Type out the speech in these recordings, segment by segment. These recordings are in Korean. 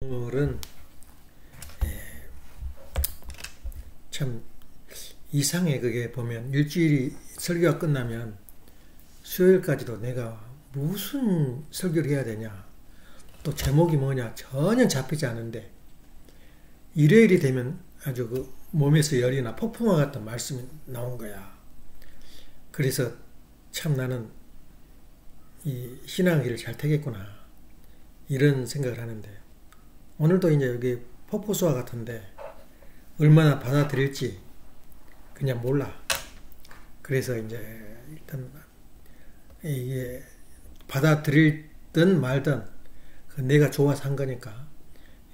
오늘은 참 이상해. 그게 보면 일주일이 설교가 끝나면 수요일까지도 내가 무슨 설교를 해야 되냐, 또 제목이 뭐냐 전혀 잡히지 않은데 일요일이 되면 아주 그 몸에서 열이나 폭풍과 같은 말씀이 나온 거야. 그래서 참 나는 이 신앙길을 잘 택했구나 이런 생각을 하는데, 오늘도 이제 여기 폭포수와 같은데 얼마나 받아들일지 그냥 몰라. 그래서 이제 일단 이게 받아들일든 말든 내가 좋아서 한 거니까,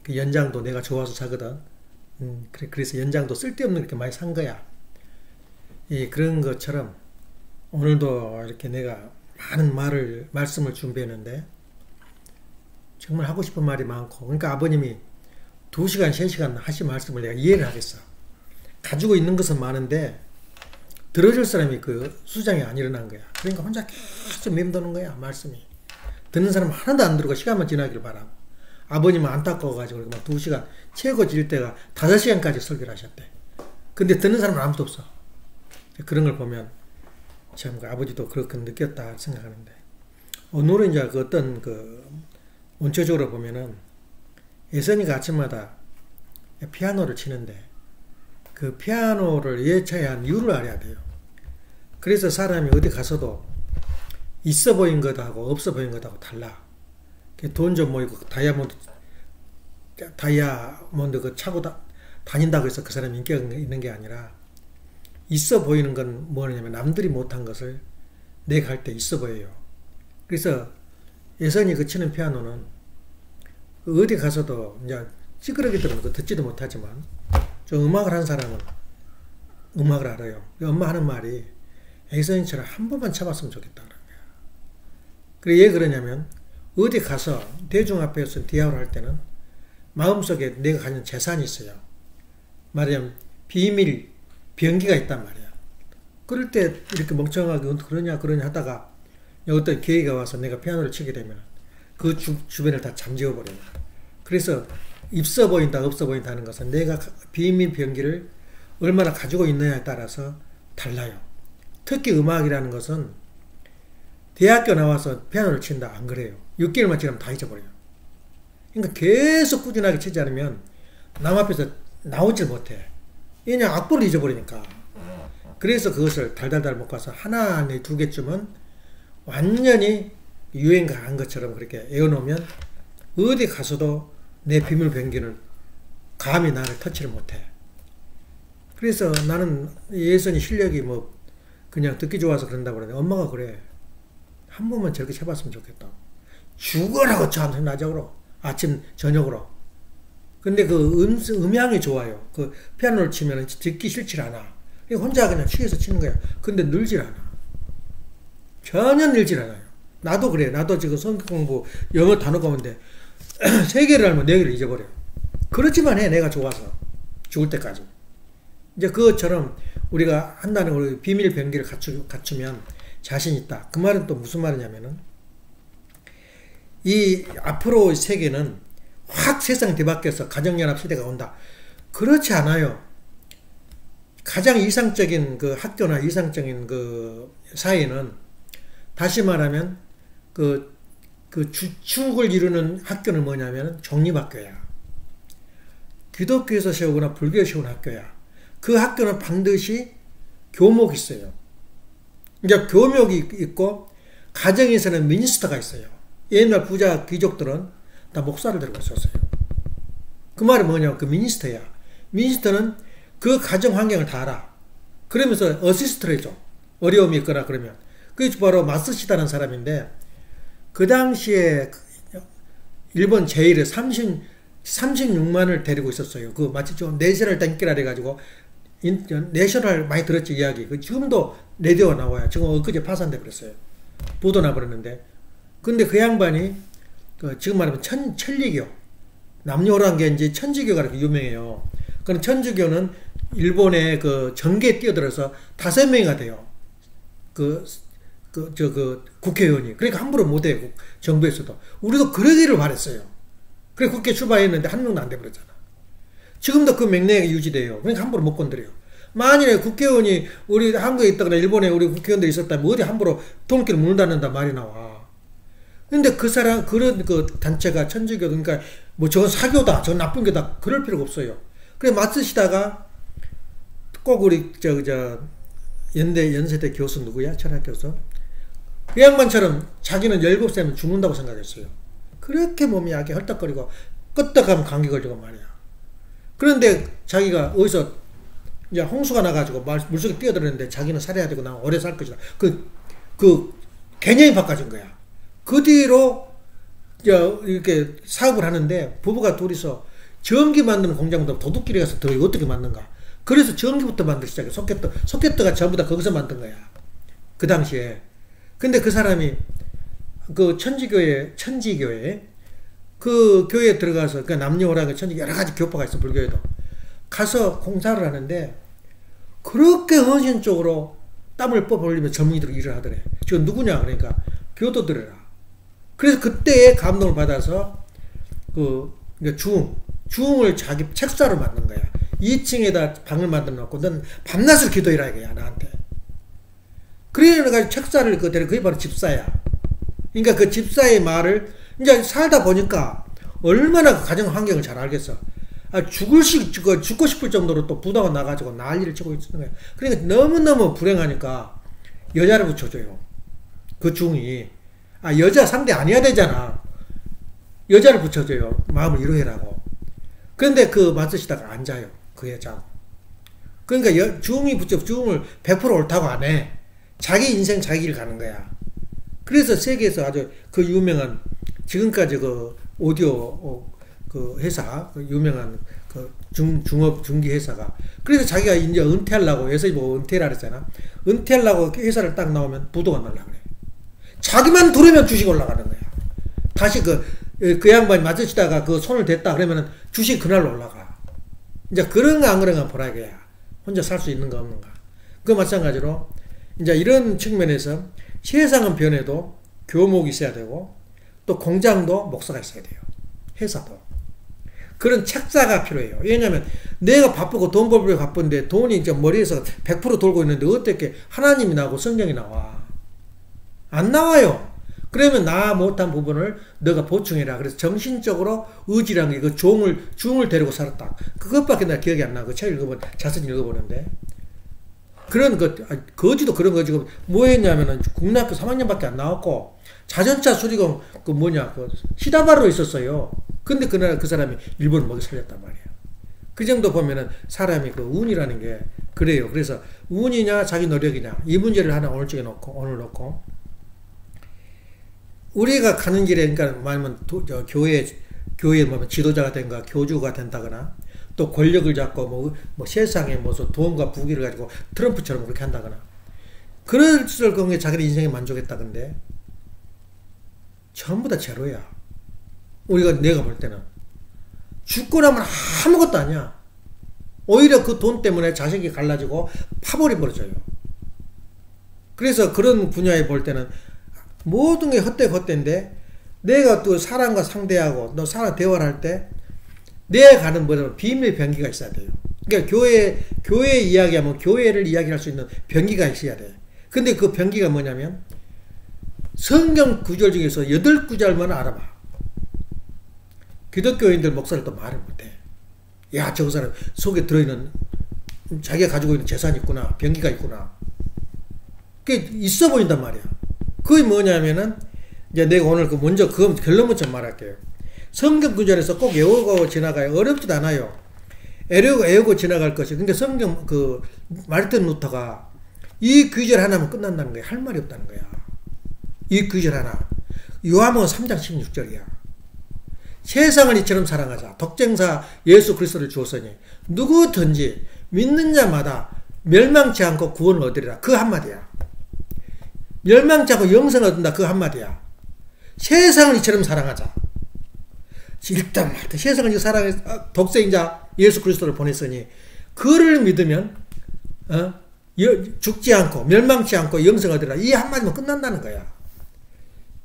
그 연장도 내가 좋아서 사거든. 그래서 연장도 쓸데없는 그렇게 많이 산 거야. 그런 것처럼 오늘도 이렇게 내가 많은 말씀을 준비했는데 정말 하고 싶은 말이 많고, 그러니까 아버님이 2시간, 3시간 하신 말씀을 내가 이해를 하겠어. 가지고 있는 것은 많은데 들어줄 사람이 그 수장이 안 일어난 거야. 그러니까 혼자 계속 맴도는 거야, 말씀이. 듣는 사람 하나도 안 들어가 시간만 지나기를 바라고. 아버님은 안타까워가지고 막 2시간, 최고 질 때가 5시간까지 설교를 하셨대. 근데 듣는 사람은 아무도 없어. 그런 걸 보면 참 그 아버지도 그렇게 느꼈다 생각하는데, 오늘은 이제 그 어떤 원초적으로 보면은 예선이가 아침마다 피아노를 치는데 그 피아노를 예쳐야 한 이유를 알아야 돼요. 그래서 사람이 어디 가서도 있어 보인 것하고 없어 보인 것하고 달라. 돈 좀 모이고 다이아몬드 그 차고 다닌다고 해서 그 사람이 인기가 있는 게 아니라, 있어 보이는 건 뭐냐면 남들이 못한 것을 내가 할 때 있어 보여요. 그래서 예선이 그 치는 피아노는 어디 가서도 이제 찌그러기들은 듣지도 못하지만 좀 음악을 한 사람은 음악을 알아요. 엄마 하는 말이 예선이처럼 한 번만 쳐봤으면 좋겠다는 거야. 그래, 왜 그러냐면 어디 가서 대중 앞에서 디아를 할 때는 마음속에 내가 가진 재산이 있어요. 말하자면 비밀 병기가 있단 말이야. 그럴 때 이렇게 멍청하게 그러냐 하다가 어떤 계기가 와서 내가 피아노를 치게 되면 그 주변을 다 잠재워버려요. 그래서 있어 보인다 없어 보인다 하는 것은 내가 비밀 병기를 얼마나 가지고 있느냐에 따라서 달라요. 특히 음악이라는 것은 대학교 나와서 피아노를 친다 안 그래요. 6개월만 지나면 다 잊어버려요. 그러니까 계속 꾸준하게 치지 않으면 남 앞에서 나오질 못해. 왜냐, 악보를 잊어버리니까. 그래서 그것을 달달달 못 가서 하나, 네, 2개쯤은 완전히 유행 강한 것처럼 그렇게 애워놓으면 어디 가서도 내 비밀 병기는 감히 나를 터치를 못해. 그래서 나는 예선이 실력이 뭐 그냥 듣기 좋아서 그런다고 그러는데, 엄마가 그래. 한 번만 저렇게 쳐봤으면 좋겠다. 죽어라고 쳐, 낮으로. 아침, 저녁으로. 근데 그 음향이 좋아요. 그 피아노를 치면 듣기 싫지 않아. 혼자 그냥 취해서 치는 거야. 근데 늘질 않아. 전혀 늘질 않아요. 나도 그래. 나도 지금 성격 공부, 영어 단어 가운데 3개를 알면 4개를 잊어버려요. 그렇지만 해, 내가 좋아서. 죽을 때까지. 이제 그것처럼 우리가 한다는 걸, 비밀 병기를 갖추면 자신 있다. 그 말은 또 무슨 말이냐면은, 이 앞으로 세계는 확 세상 뒤바뀌어서 가정연합 시대가 온다. 그렇지 않아요. 가장 이상적인 그 학교나 이상적인 그 사회는, 다시 말하면 주축을 이루는 학교는 뭐냐면 종립학교야. 기독교에서 세우거나 불교에서 세운 학교야. 그 학교는 반드시 교목이 있어요. 이제 교목이 있고 가정에서는 미니스터가 있어요. 옛날 부자 귀족들은 다 목사를 들고 있었어요. 그 말이 뭐냐면 그 미니스터야. 미니스터는 그 가정 환경을 다 알아. 그러면서 어시스트를 해줘. 어려움이 있거나 그러면. 그게 바로 마쓰시다는 사람인데, 그 당시에 일본 제일을 36만을 데리고 있었어요. 그 마치 좀 내셔널 땡기라 해가지고, 내셔널 많이 들었지, 이야기. 지금도 라디오가 나와요. 지금 엊그제 파산돼 버렸어요. 보도 나버렸는데. 근데 그 양반이 지금 말하면 천리교, 남녀란 게 이제 천주교가 이렇게 유명해요. 그럼 천주교는 일본의 그 정계에 뛰어들어서 5명이가 돼요. 국회의원이. 그러니까 함부로 못해요. 정부에서도. 우리도 그러기를 바랬어요. 그래 국회 출마했는데 한 명도 안 돼버렸잖아. 지금도 그 맹령이 유지돼요. 그러니까 함부로 못 건드려요. 만일에 국회의원이 우리 한국에 있다거나 일본에 우리 국회의원들이 있었다면 어디 함부로 돈길 문을 닫는다 말이 나와. 근데 그 사람, 그런 그 단체가 천주교, 그러니까 뭐 저건 사교다, 저건 나쁜 게다, 그럴 필요가 없어요. 그래, 맞으시다가 꼭 우리, 연세대 교수 누구야? 철학 교수? 그 양반처럼 자기는 17세면 죽는다고 생각했어요. 그렇게 몸이 약해 헐떡거리고 끄떡하면 감기 걸리고 말이야. 그런데 자기가 어디서 이제 홍수가 나가지고 물속에 뛰어들었는데 자기는 살아야 되고 나 오래 살 것이다. 그 개념이 바꿔진 거야. 그 뒤로 이렇게 사업을 하는데 부부가 둘이서 전기 만드는 공장보다 도둑질에 가서 더 어떻게 만든가. 그래서 전기부터 만들기 시작해. 소켓트가 전부 다 거기서 만든 거야. 그 당시에. 근데 그 사람이 그 천지교회 그 교회에 들어가서 그 남녀호랑 천지교 여러 가지 교파가 있어. 불교에도 가서 공사를 하는데 그렇게 헌신적으로 땀을 뽑아올리면 젊은이들이 일을 하더래. 지금 누구냐 그러니까 교도들이라. 그래서 그때에 감동을 받아서 주웅을 자기 책사로 만든 거야. 2층에다 방을 만들어 놓고 넌 밤낮을 기도해라 이거야 나한테. 그래가지고 책사를 그게 바로 집사야. 그러니까 그 집사의 말을 이제 살다 보니까 얼마나 그 가정 환경을 잘 알겠어. 죽고 싶을 정도로 또 부도가 나가지고 난리를 치고 있는 거야. 그러니까 너무너무 불행하니까 여자를 붙여줘요. 그 중이. 여자 상대 아니어야 되잖아. 여자를 붙여줘요. 마음을 이루해라고. 그런데 그 맞으시다가 안 자요. 그 여자하고. 그러니까 주웅을 100% 옳다고 안 해. 자기 인생 자기 길 가는 거야. 그래서 세계에서 아주 그 유명한 지금까지 그 오디오 그 회사 그 유명한 그 중기 회사가 그래서 자기가 이제 은퇴하려고 해서 뭐 은퇴라 그랬잖아. 은퇴하려고 회사를 딱 나오면 부도가 날라 그래. 자기만 들으면 주식 올라가는 거야. 다시 그 양반이 맞으시다가 그 손을 댔다 그러면은 주식 그날로 올라가. 이제 그런가 안 그런가 보라 이거야. 혼자 살 수 있는가 없는가. 그 마찬가지로 이제 이런 측면에서 세상은 변해도 교목이 있어야 되고 또 공장도 목사가 있어야 돼요. 회사도. 그런 책사가 필요해요. 왜냐하면 내가 바쁘고 돈 벌고 바쁜데 돈이 이제 머리에서 100% 돌고 있는데 어떻게 하나님이 나오고 성경이 나와. 안 나와요. 그러면 나 못한 부분을 너가 보충해라. 그래서 정신적으로 의지라는 게 그 중을 데리고 살았다. 그것밖에 나 기억이 안 나. 그 책 자세히 읽어보는데. 그런 거지도 그런 거지고 뭐 했냐면은 국내학교 3학년밖에 안 나왔고 자전차 수리공 시다바로 있었어요. 근데 그날 그 사람이 일본을 먹여 살렸단 말이에요. 그 정도 보면은 사람이 그 운이라는 게 그래요. 그래서 운이냐 자기 노력이냐 이 문제를 하나 오늘 놓고 우리가 가는 길에 그러니까 말하면 교회 뭐 지도자가 된가 교주가 된다거나 또 권력을 잡고 뭐 세상에 무슨 돈과 부귀를 가지고 트럼프처럼 그렇게 한다거나 그럴 경우에 자기의 인생에 만족했다던데 전부 다 제로야. 내가 볼 때는 죽고 나면 아무것도 아니야. 오히려 그 돈 때문에 자식이 갈라지고 파벌이 벌어져요. 그래서 그런 분야에 볼 때는 모든 게 헛되인데 내가 또 사람과 상대하고 너 사람 대화를 할 때 내가 가는 비밀 병기가 있어야 돼요. 그러니까 교회 이야기하면 교회를 이야기할 수 있는 병기가 있어야 돼. 근데 그 병기가 뭐냐면 성경 구절 중에서 8구절만 알아봐. 기독교인들 목사를 또 말을 못해. 야, 저 사람 속에 들어있는 자기가 가지고 있는 재산이 있구나. 병기가 있구나. 그게 있어 보인단 말이야. 그게 뭐냐면은 이제 내가 오늘 먼저 그 결론부터 좀 말할게요. 성경 구절에서 꼭 외우고 지나가요. 어렵지도 않아요. 외우고 지나갈 것이. 근데 성경 마르틴 루터가 이 구절 하나면 끝난다는 거야. 할 말이 없다는 거야. 이 구절 하나. 요한복음 3장 16절이야. 세상을 이처럼 사랑하자. 독생자 예수 그리스도를 주었으니 누구든지 믿는 자마다 멸망치 않고 구원을 얻으리라. 그 한마디야. 멸망치 않고 영생을 얻는다. 그 한마디야. 세상을 이처럼 사랑하자. 일단 세상을 사랑해서 독생자 예수 그리스도를 보냈으니 그를 믿으면 죽지 않고 멸망치 않고 영생을 얻으리라. 이 한마디면 끝난다는 거야.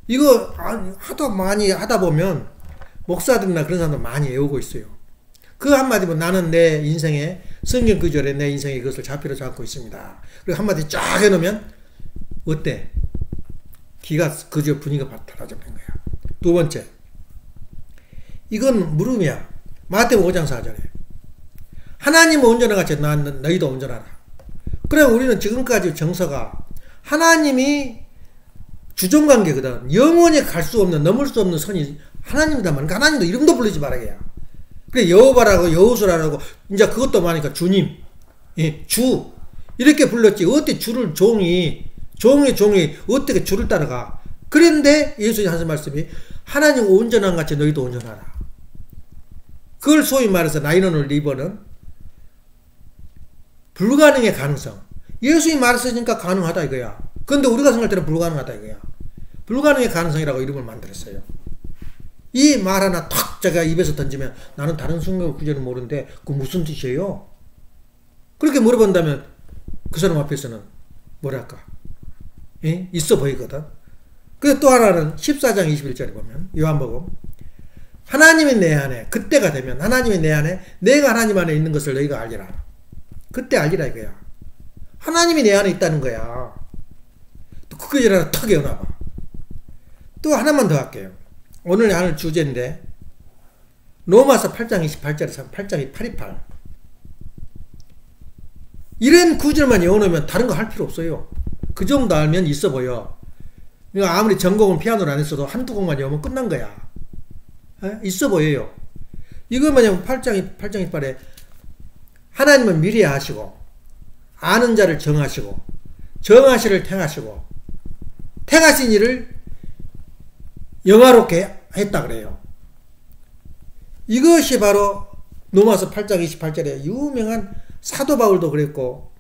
이거 하도 많이 하다 보면 목사들이나 그런 사람들 많이 외우고 있어요. 그 한마디면 나는 내 인생에 성경 구절에 내 인생에 그것을 좌표로 잡고 있습니다. 그리고 한마디 쫙 해놓으면 어때? 기가 그저 분위기가 달라져버린 거야. 두 번째, 이건 물음이야. 마태복음 5장 4절에 하나님은 온전한 같이 너희도 온전하라. 그럼 우리는 지금까지 정서가 하나님이 주종관계거든. 영원히 갈 수 없는, 넘을 수 없는 선이 하나님이다만 하나님도 이름도 부르지 말아야. 그래 여호와라고 여호수라라고 이제 그것도 많으니까 주님, 예, 주 이렇게 불렀지. 어떻게 주를 종이 어떻게 주를 따라가? 그런데 예수님 하신 말씀이 하나님 온전한 같이 너희도 온전하라. 그걸 소위 말해서 나인원을 리버는 불가능의 가능성. 예수님이 말했으니까 가능하다 이거야. 근데 우리가 생각할 때는 불가능하다 이거야. 불가능의 가능성이라고 이름을 만들었어요. 이 말 하나 탁 제가 입에서 던지면 나는 다른 성경 구절은 모르는데 그 무슨 뜻이에요? 그렇게 물어본다면 그 사람 앞에서는 뭐랄까? 예? 있어 보이거든. 그리고 또 하나는 14장 21절에 보면 요한복음 하나님이 내 안에 그때가 되면 하나님이 내 안에 내가 하나님 안에 있는 것을 너희가 알리라. 그때 알리라 이거야. 하나님이 내 안에 있다는 거야. 또 그 구절 하나 턱 외워놔봐. 또 하나만 더 할게요. 오늘 하는 주제인데 로마서 8장 28절에서 8장 828 이런 구절만 외워놓으면 다른 거 할 필요 없어요. 그 정도 알면 있어 보여. 그러니까 아무리 전곡은 피아노를 안 했어도 한두 곡만 외우면 끝난 거야. 에? 있어 보여요. 이것만 외우면 8장 28에 하나님은 미리 아시고 아는 자를 정하시고 정하시를 택하시고 택하신 일을 영화롭게 했다 그래요. 이것이 바로 로마서 8장 28절에 유명한 사도 바울도 그랬고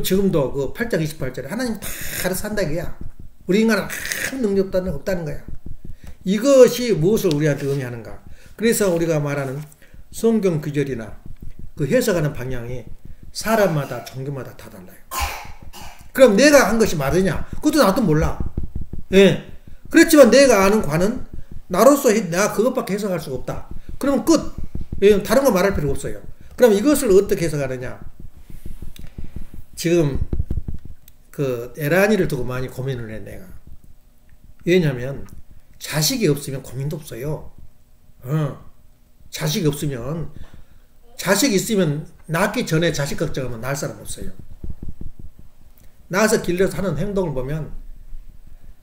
지금도 그 8장 28절에 하나님 다 알아서 한다 이거야. 우리 인간은 아무 능력 없다는 거야. 이것이 무엇을 우리한테 의미하는가. 그래서 우리가 말하는 성경 구절이나 그 해석하는 방향이 사람마다 종교마다 다 달라요. 그럼 내가 한 것이 맞으냐? 그것도 나도 몰라. 예. 그렇지만 내가 아는 관은 나로서 내가 그것밖에 해석할 수가 없다. 그러면 끝. 예. 다른 거 말할 필요 없어요. 그럼 이것을 어떻게 해석하느냐? 지금 그 에라니를 두고 많이 고민을 해 내가. 왜냐면 자식이 없으면 고민도 없어요. 자식이 없으면 자식이 있으면 낳기 전에 자식 걱정하면 낳을 사람 없어요. 낳아서 길러서 하는 행동을 보면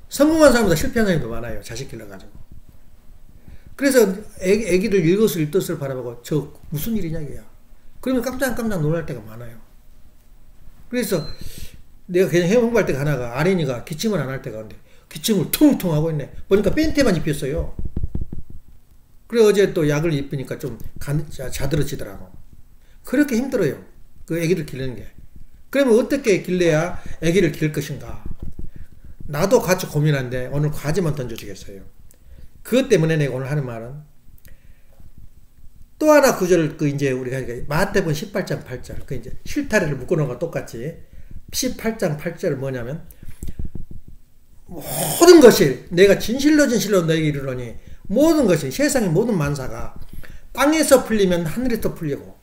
성공한 사람보다 실패한 사람이 더 많아요. 자식 길러가지고. 그래서 애기를 일것을 뜻을 바라보고 저 무슨 일이냐 이거야. 그러면 깜짝깜짝 놀랄 때가 많아요. 그래서 내가 그냥 홍보할 때가 하나가 아린이가 기침을 안 할 때가 있는데 기침을 퉁퉁 하고 있네. 보니까 뺀테만 입혔어요. 그래 어제 또 약을 입히니까 좀 자들어지더라고. 그렇게 힘들어요. 그 애기를 기르는 게. 그러면 어떻게 길러야 애기를 기를 것인가. 나도 같이 고민하는데 오늘 과제만 던져주겠어요. 그것 때문에 내가 오늘 하는 말은 또 하나 구절을 이제 우리가 마태복음 18장 8절 그 이제 실타래를 묶어놓은 거 똑같이 18장 8절은 뭐냐면 모든 것이 내가 진실로 너에게 이르노니 모든 것이 세상의 모든 만사가 땅에서 풀리면 하늘에서 풀리고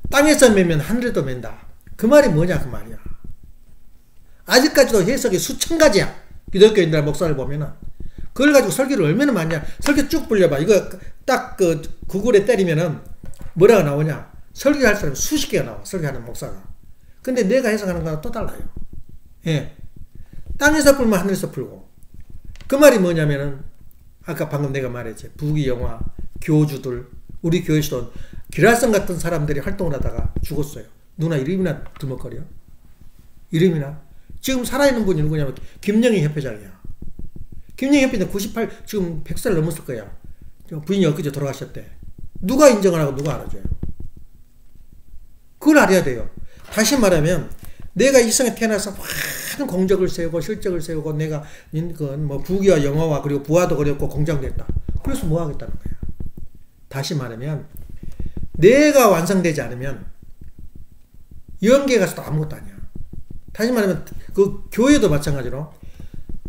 땅에서 매면 하늘에도 맨다. 그 말이 뭐냐 그 말이야. 아직까지도 해석이 수천 가지야. 기독교인들 목사를 보면은 그걸 가지고 설교를 얼마나 많냐. 설교 쭉 불려봐. 이거 딱 그 구글에 때리면은 뭐라고 나오냐. 설교할 사람이 수십 개가 나와. 설교하는 목사가. 근데 내가 해석하는 거랑 또 달라요. 예. 땅에서 풀면 하늘에서 풀고. 그 말이 뭐냐면은 아까 방금 내가 말했지. 부귀영화, 교주들, 우리 교회에서도 기라성 같은 사람들이 활동을 하다가 죽었어요. 누나 이름이나 들먹거려? 이름이나? 지금 살아있는 분이 누구냐면 김영희 협회장이야. 김영희 협회장 98, 지금 100살 넘었을 거야. 부인이 엊그제 돌아가셨대. 누가 인정을 하고 누가 알아줘요? 그걸 알아야 돼요. 다시 말하면 내가 이 세상에 태어나서 많은 공적을 세우고 실적을 세우고 내가 뭐 부귀와 영화와 그리고 부하도 그렸고 공장도 했다. 그래서 뭐 하겠다는 거야. 다시 말하면 내가 완성되지 않으면 연계에 가서도 아무것도 아니야. 다시 말하면 그 교회도 마찬가지로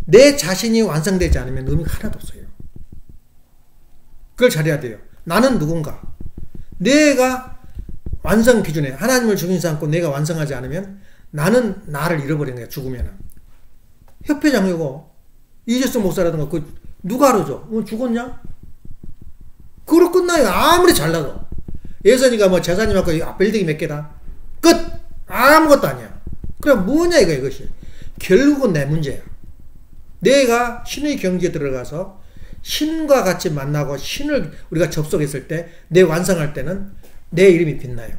내 자신이 완성되지 않으면 의미가 하나도 없어요. 그걸 잘해야 돼요. 나는 누군가. 내가 완성 기준에 하나님을 중심에 삼고 내가 완성하지 않으면 나는 나를 잃어버린 거야. 죽으면은. 협회장이고 이재수 목사라든가 그 누가 알아줘? 죽었냐? 그걸로 끝나요. 아무리 잘나도. 예선이가 뭐 재산이 많고 빌딩이 몇 개다. 끝! 아무것도 아니야. 그럼 뭐냐 이것이. 결국은 내 문제야. 내가 신의 경지에 들어가서 신과 같이 만나고 신을 우리가 접속했을 때 내 완성할 때는 내 이름이 빛나요.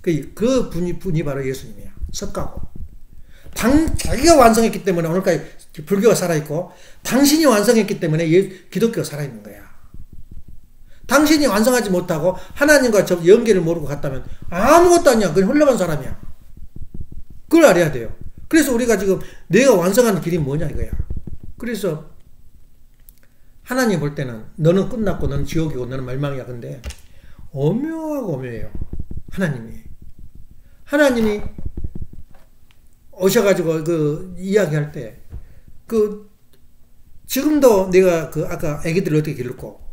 그 분이 바로 예수님이야. 석가고. 자기가 완성했기 때문에 오늘까지 불교가 살아있고 당신이 완성했기 때문에 기독교가 살아있는 거야. 당신이 완성하지 못하고 하나님과 연계를 모르고 갔다면 아무것도 아니야. 그냥 흘러간 사람이야. 그걸 알아야 돼요. 그래서 우리가 지금 내가 완성하는 길이 뭐냐 이거야. 그래서 하나님 볼 때는 너는 끝났고 너는 지옥이고 너는 멸망이야. 근데 오묘하고 오묘해요. 하나님이 오셔가지고 그 이야기할 때 지금도 내가 아까 애기들을 어떻게 길렀고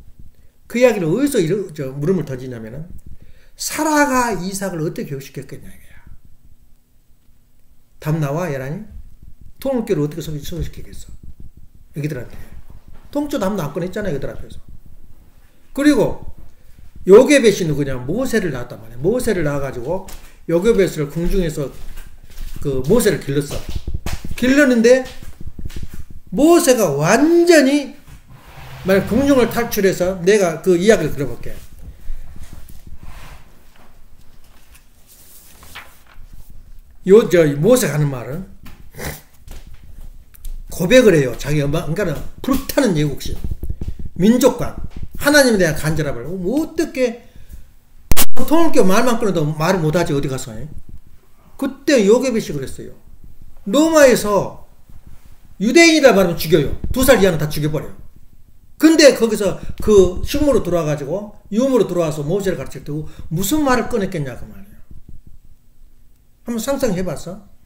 그 이야기를 어디서 물음을 던지냐면은 사라가 이삭을 어떻게 교육시켰겠냐 이거야. 답 나와 예란이? 통일교를 어떻게 소개시키겠어? 애기들한테. 통조 답 나왔건 했잖아 애기들 앞에서. 그리고 요게벳이 누구냐? 모세를 낳았단 말이야. 모세를 낳아가지고 요게벳을 궁중에서 그 모세를 길렀어. 길렀는데 모세가 완전히 만약 궁중을 탈출해서 내가 그 이야기를 들어볼게. 모세가 하는 말은 고백을 해요. 자기 엄마는 불타는 애국심, 민족관, 하나님에 대한 간절함을. 어떻게 통일교 말만 끊어도 말을 못하지 어디 가서. 그때 요게벳이 그랬어요. 로마에서 유대인이라 말하면 죽여요. 2살 이하는 다 죽여버려요. 근데 거기서 그 식물로 들어와가지고 유물로 들어와서 모세를 가르칠 때 무슨 말을 꺼냈겠냐 그 말이에요. 한번 상상해봤어?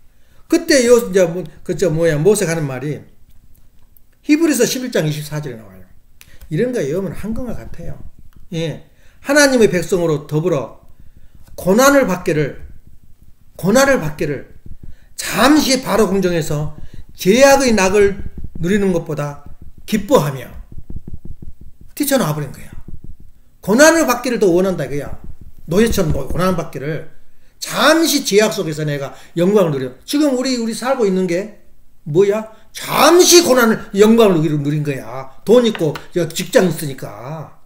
그때 모세가 하는 말이 히브리서 11장 24절에 나와요. 이런 거 외우면 한것과 같아요. 예. 하나님의 백성으로 더불어 고난을 받기를 잠시 바로 공정에서 죄악의 낙을 누리는 것보다 기뻐하며 뛰쳐나와버린 거야. 고난을 받기를 더 원한다 이거야. 노예처럼 고난을 받기를 잠시 죄악 속에서 내가 영광을 누려. 지금 우리 살고 있는 게 뭐야? 잠시 고난을 영광을 누린 거야. 돈 있고 직장 있으니까.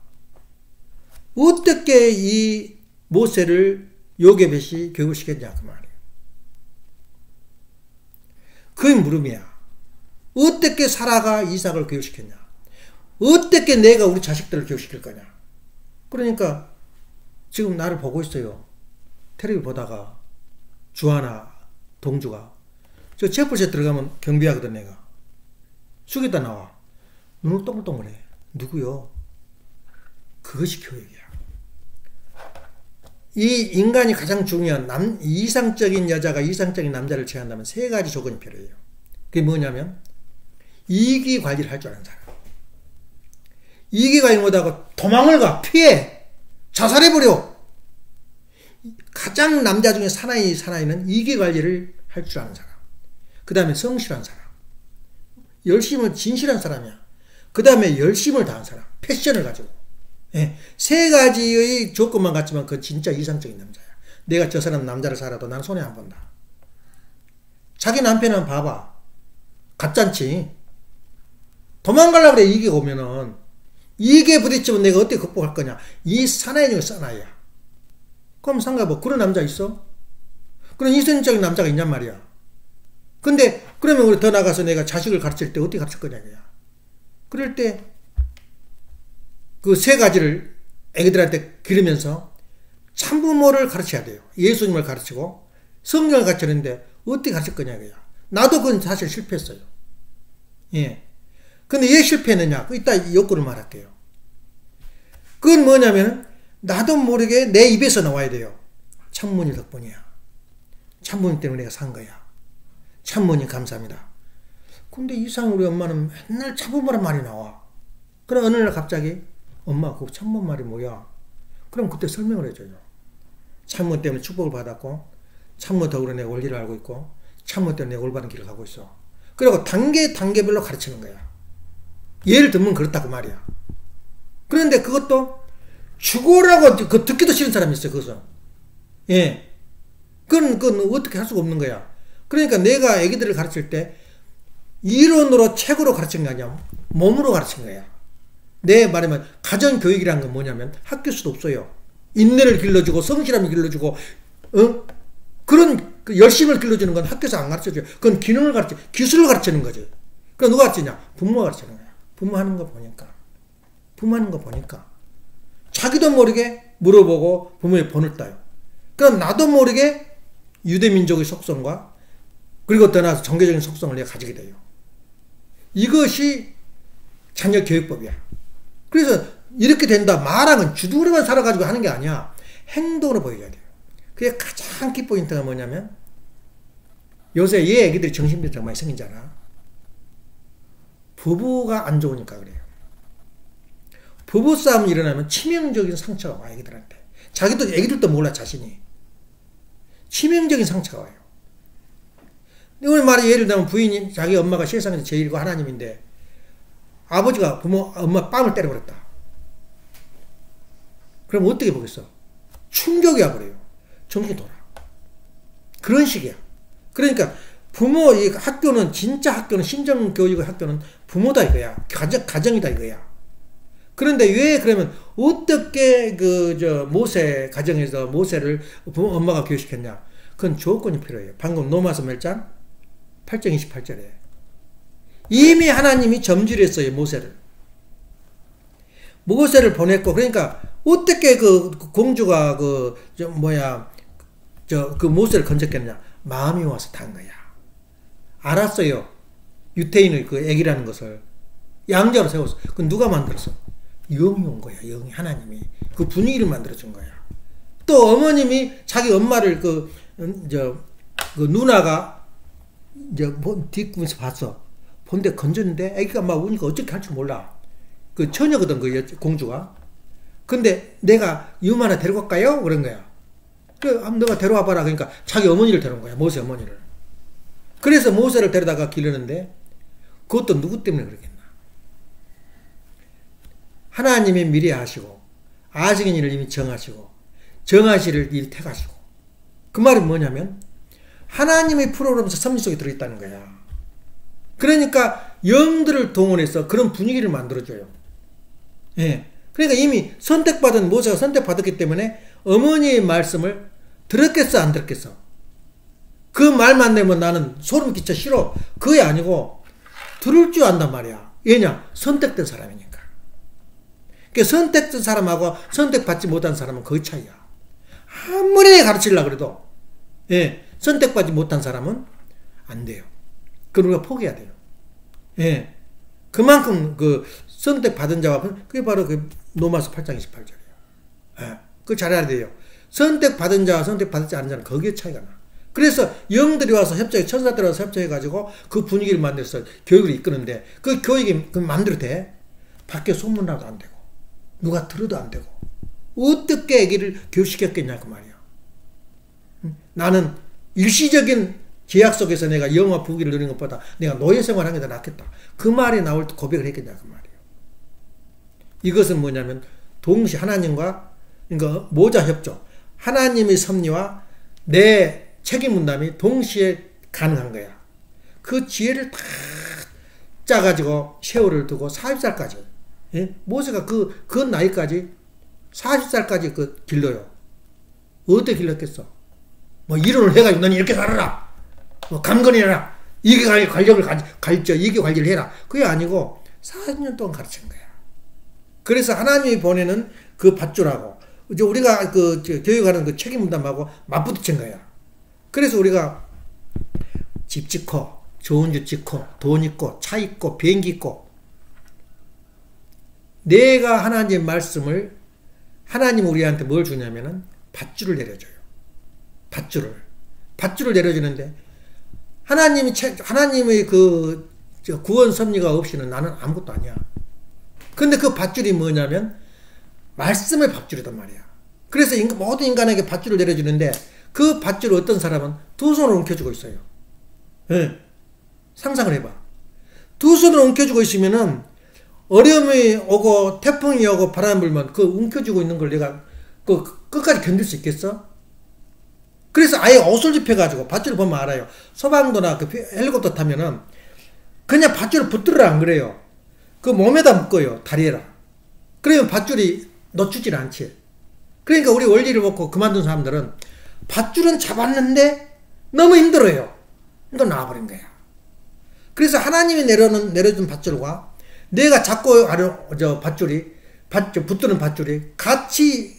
어떻게 이 모세를 요게벳이 교육시켰냐 그 말이에요. 그게 물음이야. 어떻게 사라가 이삭을 교육시켰냐? 어떻게 내가 우리 자식들을 교육시킬 거냐? 그러니까 지금 나를 보고 있어요. 텔레비 보다가 주하나 동주가 저 체포실에 들어가면 경비하거든 내가. 숙이다 나와. 눈을 동글동글해. 누구요? 그것이 교육이야. 이 인간이 가장 중요한 이상적인 여자가 이상적인 남자를 취한다면 3가지 조건이 필요해요. 그게 뭐냐면 이기 관리를 할 줄 아는 사람. 이기 관리 못하고 도망을 가. 피해. 자살해버려. 가장 남자 중에 사나이는 이기 관리를 할 줄 아는 사람. 그 다음에 성실한 사람. 열심은 진실한 사람이야. 그 다음에 열심을 다한 사람. 패션을 가지고. 예. 3가지의 조건만 갖지만 그건 진짜 이상적인 남자야. 내가 저 사람 남자를 살아도 나는 손해 안 본다. 자기 남편은 봐봐. 가짠치. 도망가려고 그래 이게 오면은. 이게 부딪히면 내가 어떻게 극복할 거냐. 이 사나이 중에 사나이야. 그럼 상관없어. 그런 남자 있어? 그런 이성적인 남자가 있냔 말이야. 근데 그러면 우리 더 나가서 내가 자식을 가르칠 때 어떻게 가르칠 거냐. 그럴 때 그 3가지를 애기들한테 기르면서 참부모를 가르쳐야 돼요. 예수님을 가르치고 성경을 가르치는데 어떻게 가르칠 거냐. 나도 그건 사실 실패했어요. 예. 근데 왜 실패했느냐? 이따 욕구를 말할게요. 그건 뭐냐면 나도 모르게 내 입에서 나와야 돼요. 참모님 덕분이야. 참모님 때문에 내가 산 거야. 참모님 감사합니다. 근데 이상 우리 엄마는 맨날 참부모란 말이 나와. 그럼 어느 날 갑자기 엄마 그 참모 말이 뭐야? 그럼 그때 설명을 해줘요. 참모 때문에 축복을 받았고 참모 덕으로 내가 원리를 알고 있고 참모 때문에 내가 올바른 길을 가고 있어. 그리고 단계별로 가르치는 거야. 예를 들면 그렇다고 말이야. 그런데 그것도 죽어라고 그 듣기도 싫은 사람이 있어요. 그것은. 예. 그건 어떻게 할 수가 없는 거야. 그러니까 내가 애기들을 가르칠 때 이론으로 책으로 가르치는 게 아니야. 몸으로 가르치는 거야. 내 말하면 가정교육이라는 건 뭐냐면 학교 수도 없어요. 인내를 길러주고 성실함을 길러주고 그런 그 열심을 길러주는 건 학교에서 안 가르쳐줘요. 그건 기능을 기술을 가르치는 거지. 그럼 누가 가르치냐? 부모가 가르치는 거야. 부모 하는 거 보니까 자기도 모르게 물어보고 부모의 본을 따요. 그럼 나도 모르게 유대민족의 속성과 그리고 떠나서 종교적인 속성을 내가 가지게 돼요. 이것이 자녀 교육법이야. 그래서 이렇게 된다 말하는 주둥으로만 살아가지고 하는 게 아니야. 행동으로 보여줘야 돼요. 그게 가장 키포인트가 뭐냐면 요새 얘 애기들이 정신병 많이 생기잖아. 부부가 안 좋으니까 그래요. 부부싸움이 일어나면 치명적인 상처가 와 애기들한테. 자기도 애기들도 몰라 자신이. 치명적인 상처가 와요. 오늘 말이 예를 들면 부인이 자기 엄마가 세상에서 제일이고 하나님인데 아버지가 엄마 뺨을 때려버렸다. 그럼 어떻게 보겠어? 충격이 와버려요. 정신이 돌아. 그런 식이야. 그러니까 이 학교는 진짜 학교는 심정교육의 학교는 부모다 이거야. 가정이다 이거야. 그런데 왜 그러면 어떻게 모세 가정에서 모세를 엄마가 교육시켰냐? 그건 조건이 필요해요. 방금 로마서 몇 장? 8장 28절에 이미 하나님이 점질했어요. 모세를 보냈고 그러니까 어떻게 그 공주가 모세를 건졌겠냐? 마음이 와서 탄 거야. 알았어요. 유태인의 그 애기라는 것을 양자로 세웠어. 그건 누가 만들었어? 영이 온 거야. 영이 하나님이 그 분위기를 만들어준 거야. 또 어머님이 자기 엄마를 그 누나가 뒷구에서 봤어. 본데 건졌는데 애기가 막 우니까 어떻게 할 줄 몰라. 그 처녀거든 그 공주가. 근데 내가 유마나 데리고 갈까요? 그런 거야. 그래 한번 너가 데려와 봐라. 그러니까 자기 어머니를 데려온 거야. 모세 어머니를. 그래서 모세를 데려다가 기르는데 그것도 누구 때문에 그러겠나. 하나님이 미리 하시고 아직인 일을 이미 정하시고 정하시를 이리 택하시고 그 말은 뭐냐면 하나님의 프로그램에서 섭리 속에 들어있다는 거야. 그러니까 영들을 동원해서 그런 분위기를 만들어줘요. 예. 그러니까 이미 모세가 선택받았기 때문에 어머니의 말씀을 들었겠어 안 들었겠어? 그 말만 내면 나는 소름 끼쳐 싫어. 그게 아니고 들을 줄 안단 말이야. 왜냐? 선택된 사람이니까. 그러니까 선택된 사람하고 선택받지 못한 사람은 그 차이야. 아무리 가르치려고 그래도 예, 선택받지 못한 사람은 안 돼요. 그걸 우리가 포기해야 돼요. 예. 그만큼 그 선택받은 자와 그게 바로 그 로마서 8장 28절이에요. 예. 그거 잘 알아야 돼요. 선택받은 자와 선택받지 않은 자는 거기에 차이가 나. 그래서 영들이 와서 천사들이 와서 협조해가지고 그 분위기를 만들어서 교육을 이끄는데 그 교육이 마음대로 돼? 밖에 소문나도 안 되고 누가 들어도 안 되고 어떻게 애기를 교육시켰겠냐 그 말이야. 나는 일시적인 제약 속에서 내가 영화 부귀를 누리는 것보다 내가 노예 생활하는 게 더 낫겠다. 그 말이 나올 때 고백을 했겠냐 그 말이에요. 이것은 뭐냐면 동시에 하나님과 그러니까 모자 협조, 하나님의 섭리와 내 책임 분담이 동시에 가능한 거야. 그 지혜를 다 짜가지고 세월을 두고 40살까지 예? 모세가 그 나이까지 40살까지 길러요. 어떻게 길렀겠어? 뭐 이론을 해가지고 너는 이렇게 살아라. 뭐 감건해라. 이게 관력을 이게 관리를 해라. 그게 아니고 40년 동안 가르친 거야. 그래서 하나님이 보내는 그 밧줄하고 이제 우리가 교육하는 그 책임 분담하고 맞부딪힌 거야. 그래서 우리가 집 짓고 좋은 집 짓고 돈 있고 차 있고 비행기 있고 내가 하나님의 말씀을 하나님 우리한테 뭘 주냐면은 밧줄을 내려줘요. 밧줄을 내려주는데 하나님의 구원 섭리가 없이는 나는 아무것도 아니야. 근데 그 밧줄이 뭐냐면 말씀의 밧줄이단 말이야. 그래서 모든 인간에게 밧줄을 내려주는데 그 밧줄을 어떤 사람은 두 손으로 움켜쥐고 있어요. 네. 상상을 해봐. 두 손으로 움켜쥐고 있으면은 어려움이 오고 태풍이 오고 바람 불면 그 움켜쥐고 있는 걸 내가 그 끝까지 견딜 수 있겠어? 그래서 아예 옷을 입혀가지고 밧줄을 보면 알아요. 소방도나 그 헬리콥터 타면은 그냥 밧줄을 붙들으라 안 그래요. 그 몸에다 묶어요. 다리에라. 그러면 밧줄이 놓치질 않지. 그러니까 우리 원리를 먹고 그만둔 사람들은 밧줄은 잡았는데 너무 힘들어요. 그러니까 놔버린 거야. 그래서 하나님이 내려준 밧줄과 내가 잡고 하는 붙드는 밧줄이 같이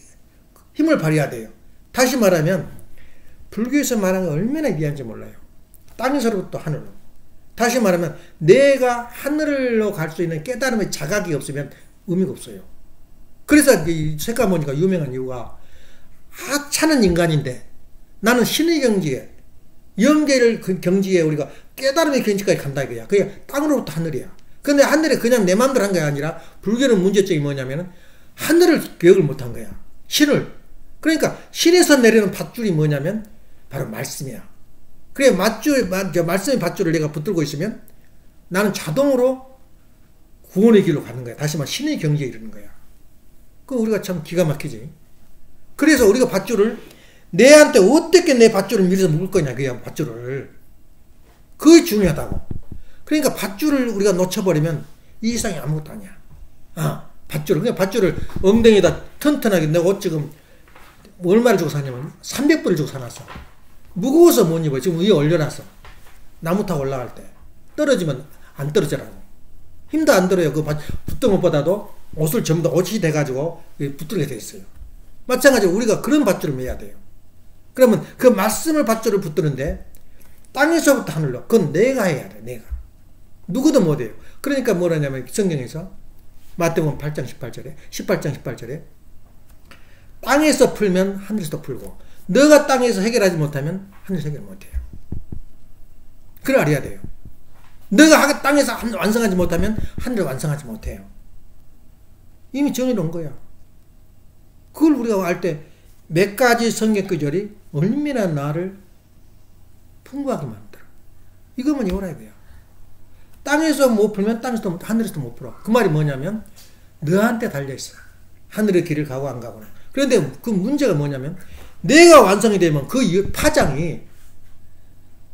힘을 발휘해야 돼요. 다시 말하면 불교에서 말하는 게 얼마나 위한지 몰라요. 땅에서부터 하늘로. 다시 말하면 내가 하늘로 갈 수 있는 깨달음의 자각이 없으면 의미가 없어요. 그래서 이 석가모니가 유명한 이유가 하찮은 인간인데 나는 신의 경지에 영계를 그 경지에 우리가 깨달음의 경지까지 간다 이거야. 그게 땅으로부터 하늘이야. 근데 하늘에 그냥 내 마음대로 한 게 아니라 불교는 문제점이 뭐냐면 하늘을 기억을 못한 거야. 신을. 그러니까 신에서 내리는 밧줄이 뭐냐면 바로 말씀이야. 그래 말씀의 밧줄을 내가 붙들고 있으면 나는 자동으로 구원의 길로 가는 거야. 다시 말해 신의 경지에 이르는 거야. 그 우리가 참 기가 막히지. 그래서 우리가 밧줄을 내한테 어떻게 내 밧줄을 밀어서 묶을 거냐 그야 밧줄을. 그게 중요하다고. 그러니까 밧줄을 우리가 놓쳐버리면 이 이상이 아무것도 아니야. 밧줄을 그냥 밧줄을 엉덩이에다 튼튼하게 내가 옷 지금 얼마를 주고 사냐면 300불을 주고 사놨어. 무거워서 못 입어. 지금 위에 올려놨어. 나무 타고 올라갈 때 떨어지면 안 떨어지라고. 힘도 안 들어요. 그 붙든 것보다도 옷을 전부 다 옷이 돼가지고 붙들게 돼 있어요. 마찬가지로 우리가 그런 밧줄을 매야 돼요. 그러면 그 말씀을 밧줄을 붙드는데 땅에서부터 하늘로 그건 내가 해야 돼. 내가 누구도 못해요. 그러니까 뭐라냐면 성경에서 마태복음 8장 18절에 땅에서 풀면 하늘에서도 풀고 너가 땅에서 해결하지 못하면 하늘에서 해결 못해요. 그걸 알아야 돼요. 너가 땅에서 완성하지 못하면 하늘을 완성하지 못해요. 이미 정해놓은 거야. 그걸 우리가 알 때 몇 가지 성경 구절이 얼마나 나를 풍부하게 만들어. 이것만 외워라 이거야. 땅에서 못 풀면 땅에서도 하늘에서도 못 풀어. 그 말이 뭐냐면 너한테 달려있어. 하늘의 길을 가고 안 가고는. 그런데 그 문제가 뭐냐면 내가 완성이 되면 그 파장이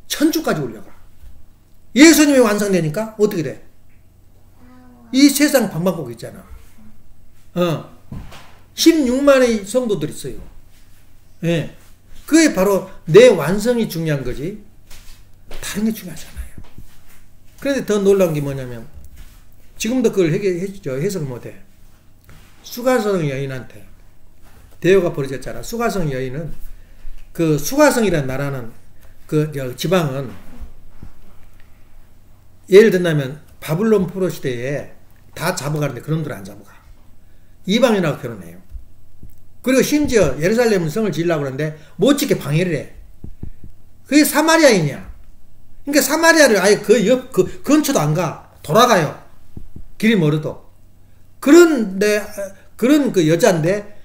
천주까지 올라가. 예수님이 완성되니까 어떻게 돼? 이 세상 방방곡 있잖아. 16만의 성도들이 있어요. 예. 그게 바로 내 완성이 중요한 거지 다른 게 중요하잖아요. 그런데 더 놀라운 게 뭐냐면 지금도 그걸 해석을 못해. 수가성 여인한테 대요가 벌어졌잖아. 수가성 여인은 그 수가성이라는 나라는 그 지방은 예를 든다면 바블론 포로 시대에 다 잡아가는데 그놈들 안 잡아가. 이방인하고 결혼해요. 그리고 심지어 예루살렘 성을 지으려고 그러는데 못 짓게 방해를 해. 그게 사마리아인이야. 그러니까 사마리아를 아예 그 근처도 안 가. 돌아가요. 길이 멀어도. 그런데 그런 그 여자인데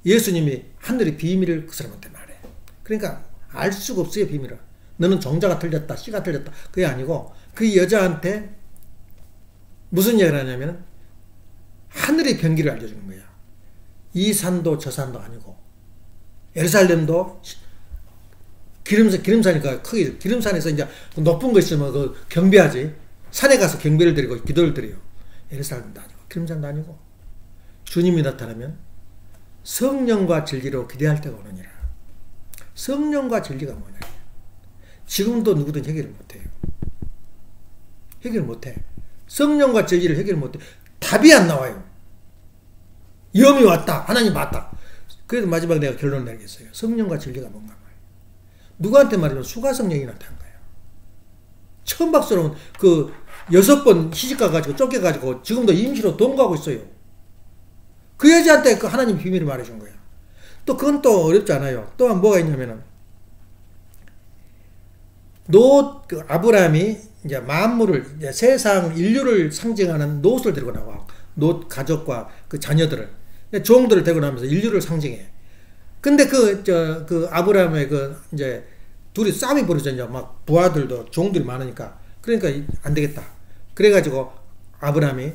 예수님이 하늘의 비밀을 그 사람한테 말해. 그러니까 알 수가 없어요 비밀을. 너는 종자가 틀렸다, 씨가 틀렸다. 그게 아니고 그 여자한테 무슨 얘기를 하냐면 하늘의 병기를 알려주는 거야. 이 산도 저 산도 아니고 예루살렘도 기름산이니까 크게 기름산에서 이제 높은 거 있으면 그 경배하지. 산에 가서 경배를 드리고 기도를 드려요. 예루살렘도 아니고 기름산도 아니고 주님이 나타나면 성령과 진리로 기대할 때가 오느니라. 성령과 진리가 뭐냐? 지금도 누구든 해결을 못해요. 해결 못해. 성령과 진리를 해결 못해. 답이 안 나와요. 위험이 왔다. 하나님 맞다. 그래서 마지막에 내가 결론을 내리겠어요. 성령과 진리가 뭔가 말이에요. 누구한테 말이면 수가성 여인한테 한 거예요. 처음 박사로는 그 6번 시집가가지고 쫓겨가지고 지금도 임시로 동거하고 있어요. 그 여자한테 그 하나님 비밀을 말해준 거야. 또 그건 또 어렵지 않아요. 또한 뭐가 있냐면은 그 아브라함이 이제 만물을 이제 세상 인류를 상징하는 놋을 들고 나와. 놋 가족과 그 자녀들을. 종들을 데리고 나면서 인류를 상징해. 근데 그 아브라함의 이제 둘이 싸움이 벌어졌냐. 막 부하들도 종들이 많으니까. 그러니까 안 되겠다. 그래가지고 아브라함이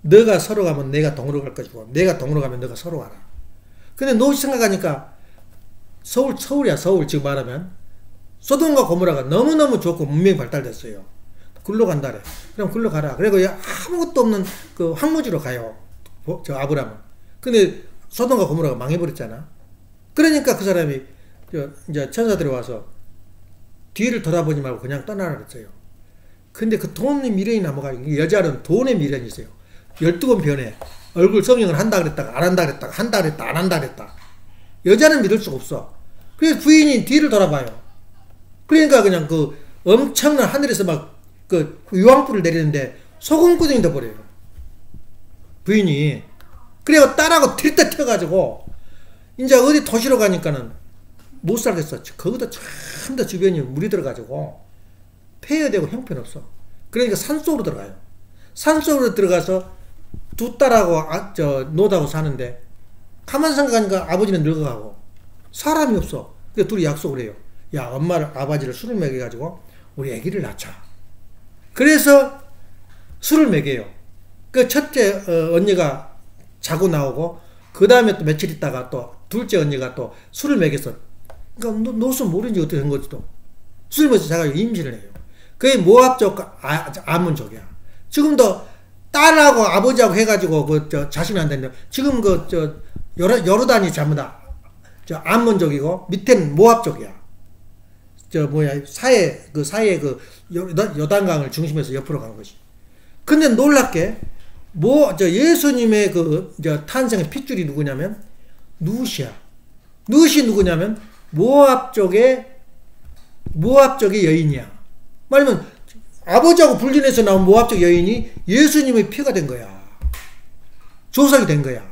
너가 서로 가면 내가 동으로 갈 것이고 내가 동으로 가면 너가 서로 가라. 근데 너 생각하니까 서울이야. 서울 지금 말하면 소돔과 고모라가 너무너무 좋고 문명이 발달됐어요. 글로 간다래. 그럼 글로 가라. 그리고 아무것도 없는 그 황무지로 가요. 저 아브라함은. 근데 소돔과 고모라가 망해버렸잖아. 그러니까 그 사람이 이제 천사들이 와서 뒤를 돌아보지 말고 그냥 떠나라 그랬어요. 근데 그 돈의 미련이 남아가지고 여자는 돈의 미련이 있어요. 12번 변해. 얼굴 성형을 한다 그랬다가 안 한다 그랬다가 한다 그랬다 안 한다 그랬다. 여자는 믿을 수가 없어. 그래서 부인이 뒤를 돌아봐요. 그러니까 그냥 그 엄청난 하늘에서 막 그 유황불을 내리는데 소금구덩이 돼버려요. 부인이. 그래서 딸하고 들떠 튀어가지고 이제 어디 도시로 가니까는 못 살겠어. 거기다 전부 주변이 물이 들어가지고 폐허되고 형편없어. 그러니까 산속으로 들어가요. 산속으로 들어가서 두 딸하고 노다고 사는데 가만 생각하니까 아버지는 늙어가고 사람이 없어. 그래서 둘이 약속을 해요. 야, 아버지를 술을 먹여가지고 우리 아기를 낳자. 그래서 술을 먹여요. 그 첫째 언니가 자고 나오고 그 다음에 또 며칠 있다가 또 둘째 언니가 또 술을 먹여서 그러니까 노수 모르는지 어떻게 된 거지도 술을 먹여서 자가 임신을 해요. 그게 모압족 아문족이야. 지금도 딸하고 아버지하고 해가지고 자식이 안 되는데 지금 요르단이 전부 다 아문족이고 밑에는 모압족이야. 사해 요단강을 중심해서 옆으로 간 것이. 근데 놀랍게 예수님의 탄생의 핏줄이 누구냐면 누시야. 누시 누구냐면 모압족의 여인이야. 말하면 아버지하고 불륜해서 나온 모압족 여인이 예수님의 피가 된 거야. 조상이 된 거야.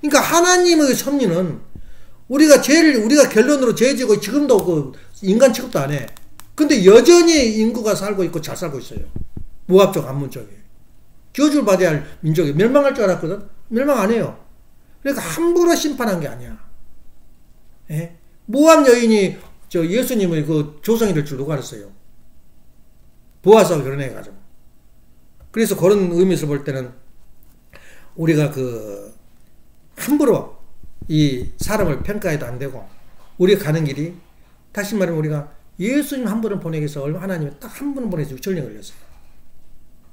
그러니까 하나님의 섭리는 우리가 결론으로 죄 지고 지금도 인간 취급도 안 해. 근데 여전히 인구가 살고 있고 잘 살고 있어요. 모압족, 암몬족이. 저주를 받아야 할 민족이. 멸망할 줄 알았거든? 멸망 안 해요. 그러니까 함부로 심판한 게 아니야. 예? 모압 여인이 예수님의 조상이 될 줄 누가 알았어요? 보아스하고 결혼해가지고. 그래서 그런 의미에서 볼 때는 우리가 함부로 이 사람을 평가해도 안 되고 우리가 가는 길이 다시 말하면 우리가 예수님 한 분을 보내기 위해서 하나님이 딱 한 분을 보내서 6천년 걸렸어요.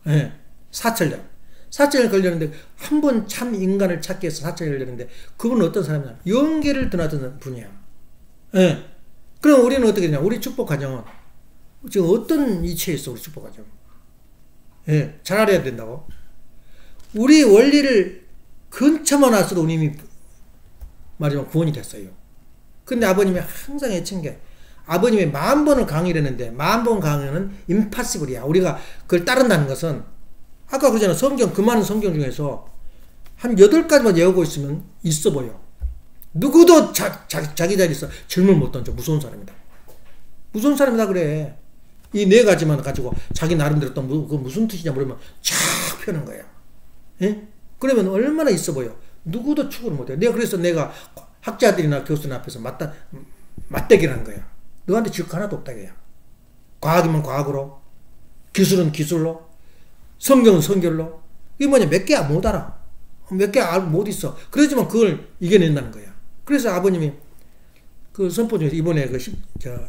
예, 4천년. 4천년 걸렸는데 한 번 참 인간을 찾기 위해서 4천년 걸렸는데 그분은 어떤 사람이냐? 영계를 드나드는 분이야. 예. 그럼 우리는 어떻게 되냐? 우리 축복 과정은 지금 어떤 이치에 있어? 우리 축복 과정. 예, 잘 알아야 된다고. 우리 원리를 근처만 왔어도 이미 말하자면 구원이 됐어요. 근데 아버님이 항상 애친 게 아버님이 10,000번을 강의를 했는데 10,000번 강의는 임파시블이야. 우리가 그걸 따른다는 것은 아까 그러잖아. 그 많은 성경 중에서 한 8가지만 외우고 있으면 있어 보여. 누구도 자기 자리에서 질문 못 던져. 무서운 사람이다. 무서운 사람이다 그래. 이 4가지만 가지고 자기 나름대로 또 무슨 뜻이냐 물으면 쫙 펴는 거야. 예? 그러면 얼마나 있어 보여. 누구도 추구를 못해. 그래서 내가 학자들이나 교수들 앞에서 맞대기를 한 거야. 너한테 질 거 하나도 없다 이거야. 과학이면 과학으로, 기술은 기술로, 성경은 성결로. 이게 뭐냐? 몇 개 못 알아. 몇 개 못 있어. 그러지만 그걸 이겨낸다는 거야. 그래서 아버님이 그 선포 중에서 이번에 20번째,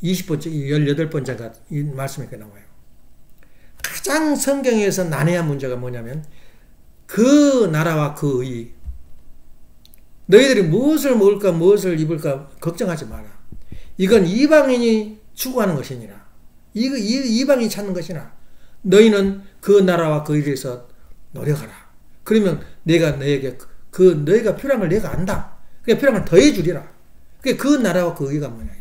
18번째가 이 말씀이 나와요. 가장 성경에서 난해한 문제가 뭐냐면 그 나라와 그 의. 너희들이 무엇을 먹을까 무엇을 입을까 걱정하지 마라. 이건 이방인이 추구하는 것이니라. 이방인이 찾는 것이나 너희는 그 나라와 그 일에 서 노력하라. 그러면 내가 너에게 너희가 필요한 걸 내가 안다. 그러니까 필요한 걸 더해 주리라. 그 나라와 그 의가 뭐냐.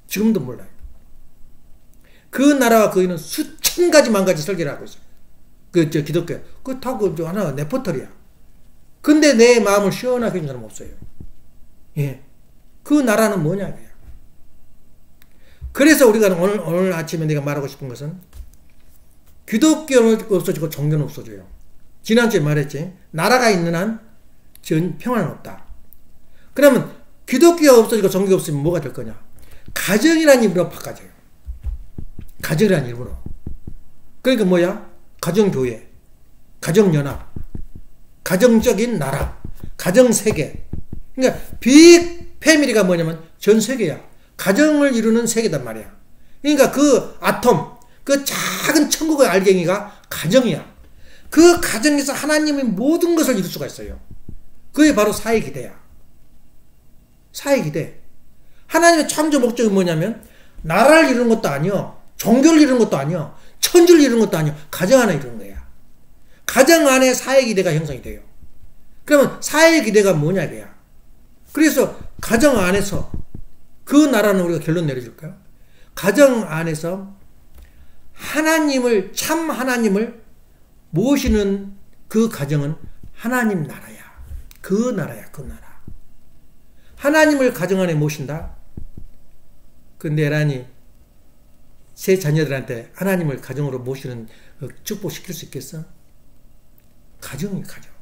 지금도 몰라요. 그 나라와 그 의는 수천 가지 만 가지 설계를 하고 있어요. 기독교. 그거 다 하나 네포털이야. 근데 내 마음을 시원하게 해준 사람 없어요. 예. 그 나라는 뭐냐. 그래서 우리가 오늘 아침에 내가 말하고 싶은 것은 기독교는 없어지고 종교는 없어져요. 지난주에 말했지. 나라가 있는 한 평화는 없다. 그러면 기독교가 없어지고 종교가 없으면 뭐가 될 거냐? 가정이라는 이름으로 바꿔져요. 가정이라는 이름으로. 그러니까 뭐야? 가정교회, 가정연합, 가정적인 나라, 가정세계. 그러니까 빅 패밀리가 뭐냐면 전 세계야. 가정을 이루는 세계단 말이야. 그러니까 그 아톰, 그 작은 천국의 알갱이가 가정이야. 그 가정에서 하나님의 모든 것을 이룰 수가 있어요. 그게 바로 사회기대야. 사회기대. 하나님의 창조 목적이 뭐냐면 나라를 이루는 것도 아니요, 종교를 이루는 것도 아니요, 천주를 이루는 것도 아니요, 가정 하나 이루는 거야. 가정 안에 사회기대가 형성이 돼요. 그러면 사회기대가 뭐냐 이거야. 그래서 가정 안에서 그 나라는 우리가 결론 내려줄까요? 가정 안에서 하나님을, 참 하나님을 모시는 그 가정은 하나님 나라야. 그 나라야, 그 나라. 하나님을 가정 안에 모신다? 그 내란이 새 자녀들한테 하나님을 가정으로 모시는 축복시킬 수 있겠어? 가정이 가정.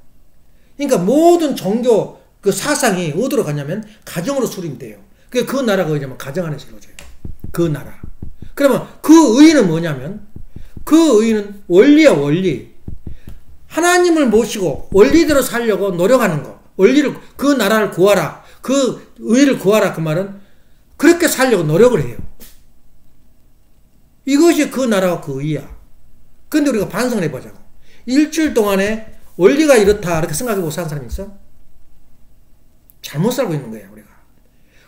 그러니까 모든 종교 그 사상이 어디로 가냐면 가정으로 수립이 돼요. 그 나라가 뭐냐면 가정 안에서 이루어져요. 그 나라. 그러면 그 의의는 뭐냐면 그 의의는 원리야, 원리. 하나님을 모시고 원리대로 살려고 노력하는 거. 원리를, 그 나라를 구하라. 그 의의를 구하라. 그 말은 그렇게 살려고 노력을 해요. 이것이 그 나라와 그 의의야. 그런데 우리가 반성을 해보자고. 일주일 동안에 원리가 이렇다 이렇게 생각해보고 사는 사람이 있어? 잘못 살고 있는 거야 우리가.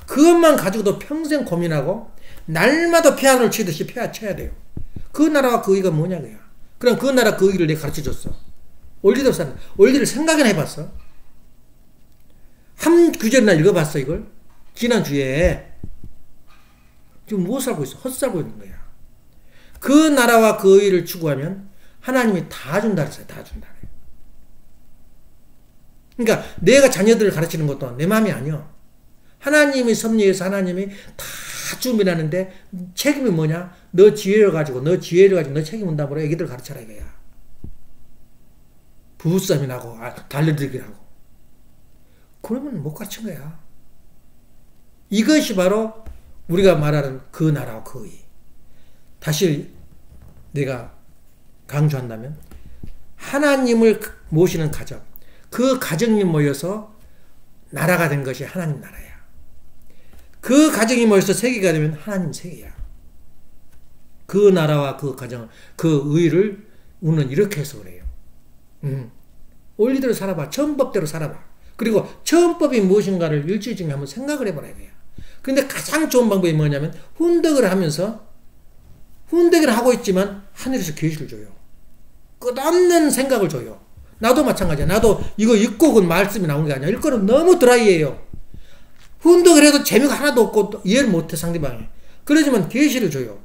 그것만 가지고도 평생 고민하고 날마다 피아노를 치듯이 쳐야 돼요. 그 나라와 그 의의가 뭐냐 그야. 그럼 그 나라 그 의의를 내가 가르쳐줬어. 원리대로 사는, 원리를 생각이나 해봤어? 한 구절이나 읽어봤어 이걸? 지난주에. 지금 못 살고 있어? 헛살고 있는 거야. 그 나라와 그 의의를 추구하면 하나님이 다 준다 그랬어요. 다 준다. 그러니까 내가 자녀들을 가르치는 것도 내 마음이 아니야. 하나님이 섭리해서 하나님이 다 준비하는데 책임이 뭐냐? 너 지혜를 가지고 너 책임 운담으로 애기들 가르쳐라 이거야. 부부싸움이 나고 달려들기 하고. 그러면 못 가르친 거야. 이것이 바로 우리가 말하는 그 나라와 그 의의. 다시 내가 강조한다면 하나님을 모시는 가정, 그 가정이 모여서 나라가 된 것이 하나님 나라야. 그 가정이 모여서 세계가 되면 하나님 세계야. 그 나라와 그 가정, 그 의의를 우리는 이렇게 해서 그래요. 원리대로 살아봐. 천법대로 살아봐. 그리고 천법이 무엇인가를 일주일 중에 한번 생각을 해보라 이거야. 근데 가장 좋은 방법이 뭐냐면 훈덕을 하면서 훈덕을 하고 있지만 하늘에서 계시를 줘요. 끝없는 생각을 줘요. 나도 마찬가지야. 나도 이거 읽고 그 말씀이 나오는 게 아니야. 읽고는 너무 드라이해요. 훈덕을 해도 재미가 하나도 없고 이해를 못해 상대방이. 그러지만 계시를 줘요.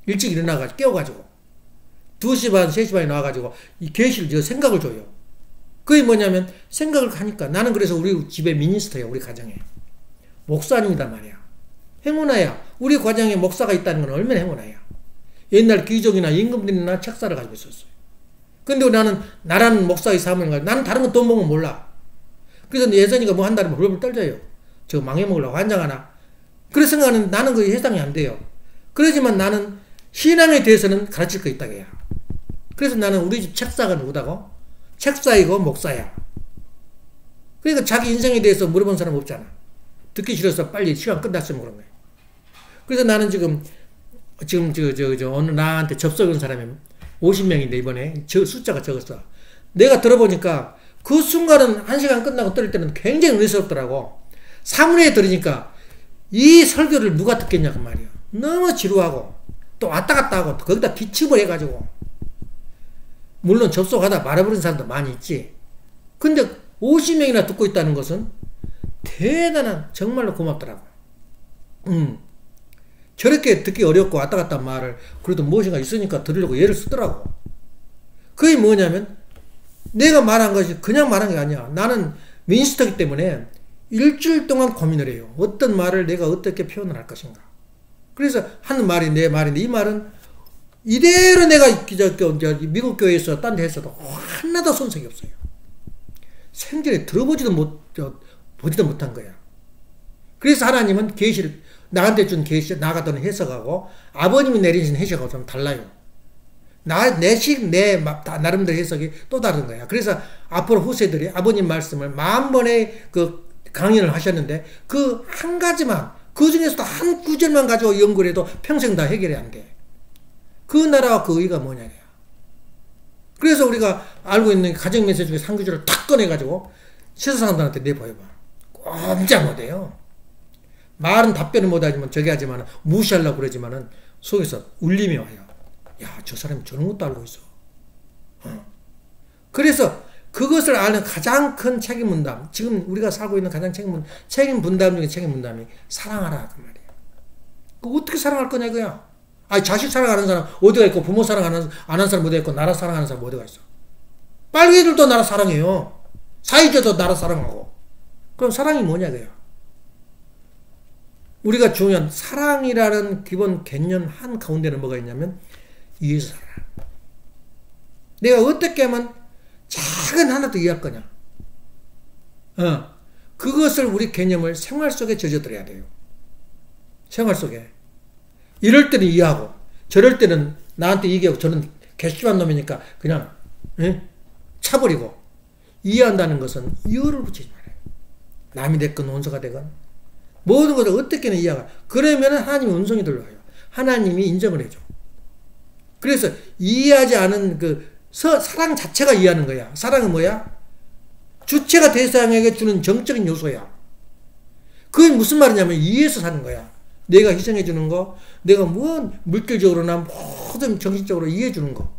일찍 일어나가지고 깨워가지고 2시 반, 3시 반에 나와가지고 이 계시를 줘, 생각을 줘요. 그게 뭐냐면 생각을 하니까 나는 그래서 우리 집에 미니스터야. 우리 가정에 목사님이단 말이야. 행운아야. 우리 가정에 목사가 있다는 건 얼마나 행운아야. 옛날 귀족이나 임금들이나 책사를 가지고 있었어요. 근데 나라는 목사의 삶을 가지고 나는 다른 건 돈 먹으면 몰라. 그래서 예전이가 뭐 한다면 벌벌 떨져요. 저 망해먹으려고 환장하나. 그래서 생각하는 나는 그 해당이 안 돼요. 그러지만 나는 신앙에 대해서는 가르칠 거 있다 그야. 그래서 나는 우리 집 책사가 누구다고? 책사이고 목사야. 그러니까 자기 인생에 대해서 물어본 사람 없잖아. 듣기 싫어서 빨리 시간 끝났으면 그런 거야. 그래서 나는 지금 오늘 나한테 접속한 사람이 50명인데 이번에 저 숫자가 적었어. 내가 들어보니까 그 순간은 1시간 끝나고 들을 때는 굉장히 은혜스럽더라고. 사문에 들으니까 이 설교를 누가 듣겠냐고 말이야. 너무 지루하고 또 왔다 갔다 하고 또 거기다 기침을 해가지고. 물론 접속하다 말아버린 사람도 많이 있지. 근데 50명이나 듣고 있다는 것은 대단한 정말로 고맙더라고. 저렇게 듣기 어렵고 왔다 갔다 한 말을 그래도 무엇인가 있으니까 들으려고 예를 쓰더라고. 그게 뭐냐면 내가 말한 것이 그냥 말한 게 아니야. 나는 미니스터이기 때문에 일주일 동안 고민을 해요. 어떤 말을 내가 어떻게 표현을 할 것인가. 그래서 하는 말이 내 말인데 이 말은 이대로 내가 미국 교회에서 딴 데 했어도 하나도 손색이 없어요. 생전에 보지도 못한 거야. 그래서 하나님은 계시를, 나한테 준 계시, 나가던 해석하고 아버님이 내리신 해석하고 좀 달라요. 내 나름대로 해석이 또 다른 거야. 그래서 앞으로 후세들이 아버님 말씀을 10,000번의 그 강연을 하셨는데 그 한 가지만, 그 중에서도 한 구절만 가지고 연구를 해도 평생 다 해결이 안 돼. 그 나라와 그 의가 뭐냐. 그래서 우리가 알고 있는 가정 메시지 중에 3구절을 탁 꺼내가지고 세상 사람들한테 내보여봐. 꼼짝 못해요. 말은 답변을 못하지만 저기 하지만 무시하려고 그러지만은 속에서 울림이 와요. 야, 저 사람이 저런 것도 알고 있어. 그래서 그것을 아는 가장 큰 책임 분담, 지금 우리가 살고 있는 가장 책임 분담 중에 책임 분담이 사랑하라 그 말이에요. 그 어떻게 사랑할 거냐 이거야. 아니, 자식 사랑하는 사람 어디가 있고, 부모 사랑하는 안 하는 사람 어디가 있고, 나라 사랑하는 사람 어디가 있어. 빨갱이들도 나라 사랑해요. 사회주의도 나라 사랑하고. 그럼 사랑이 뭐냐 이거야. 우리가 중요한 사랑이라는 기본 개념 한 가운데는 뭐가 있냐면 이해서 살아. 내가 어떻게 하면 작은 하나도 이해할 거냐. 그것을 우리 개념을 생활 속에 젖어들어야 돼요. 생활 속에. 이럴 때는 이해하고 저럴 때는 나한테 얘기하고 저는 괘씸한 놈이니까 그냥 차버리고. 이해한다는 것은 이유를 붙이지 말아요. 남이 됐건 원수가 되건 모든 것을 어떻게는 이해하가. 그러면 하나님의 은총이 들어와요. 하나님이 인정을 해줘. 그래서 이해하지 않은 그 사랑 자체가 이해하는 거야. 사랑은 뭐야? 주체가 대상에게 주는 정적인 요소야. 그게 무슨 말이냐면 이해해서 사는 거야. 내가 희생해 주는 거, 내가 뭐 물질적으로나 모든 정신적으로 이해해 주는 거.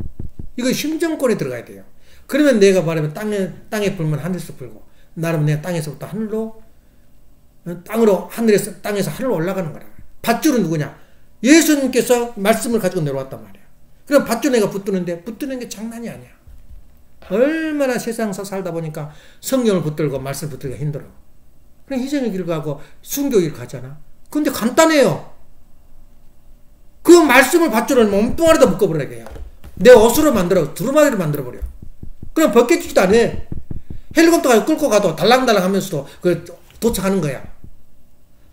이거 심정권에 들어가야 돼요. 그러면 내가 말하면 땅에 불면 하늘에서 불고, 나라면 내가 땅에서부터 하늘로, 땅에서 하늘로 올라가는 거라. 밧줄은 누구냐? 예수님께서 말씀을 가지고 내려왔단 말이야. 그럼 밧줄 내가 붙드는 게 장난이 아니야. 얼마나 세상에서 살다 보니까 성경을 붙들고 말씀을 붙들기가 힘들어. 그냥 희생의 길을 가고 순교의 길을 가잖아. 근데 간단해요. 그 말씀을 밧줄을 몸뚱아리에다 묶어버려. 내 옷으로 만들어, 두루마기로 만들어버려. 그럼 벗겨지지도 않아. 헬리콥터가 끌고 가도 달랑달랑 하면서도 도착하는 거야.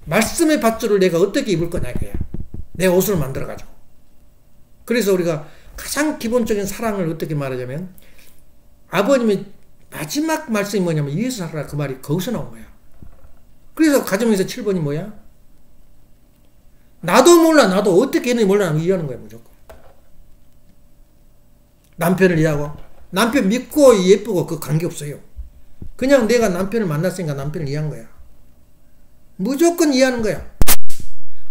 말씀의 밧줄을 내가 어떻게 입을 거냐 이거야. 내 옷을 만들어가지고. 그래서 우리가 가장 기본적인 사랑을 어떻게 말하자면 아버님의 마지막 말씀이 뭐냐면 이해서 살아라 그 말이 거기서 나온 거야. 그래서 가정에서 7번이 뭐야? 나도 몰라. 나도 어떻게 했는지 몰라. 이해하는 거야 무조건. 남편을 이해하고 남편 믿고 예쁘고 그 관계없어요. 그냥 내가 남편을 만났으니까 남편을 이해한 거야. 무조건 이해하는 거야.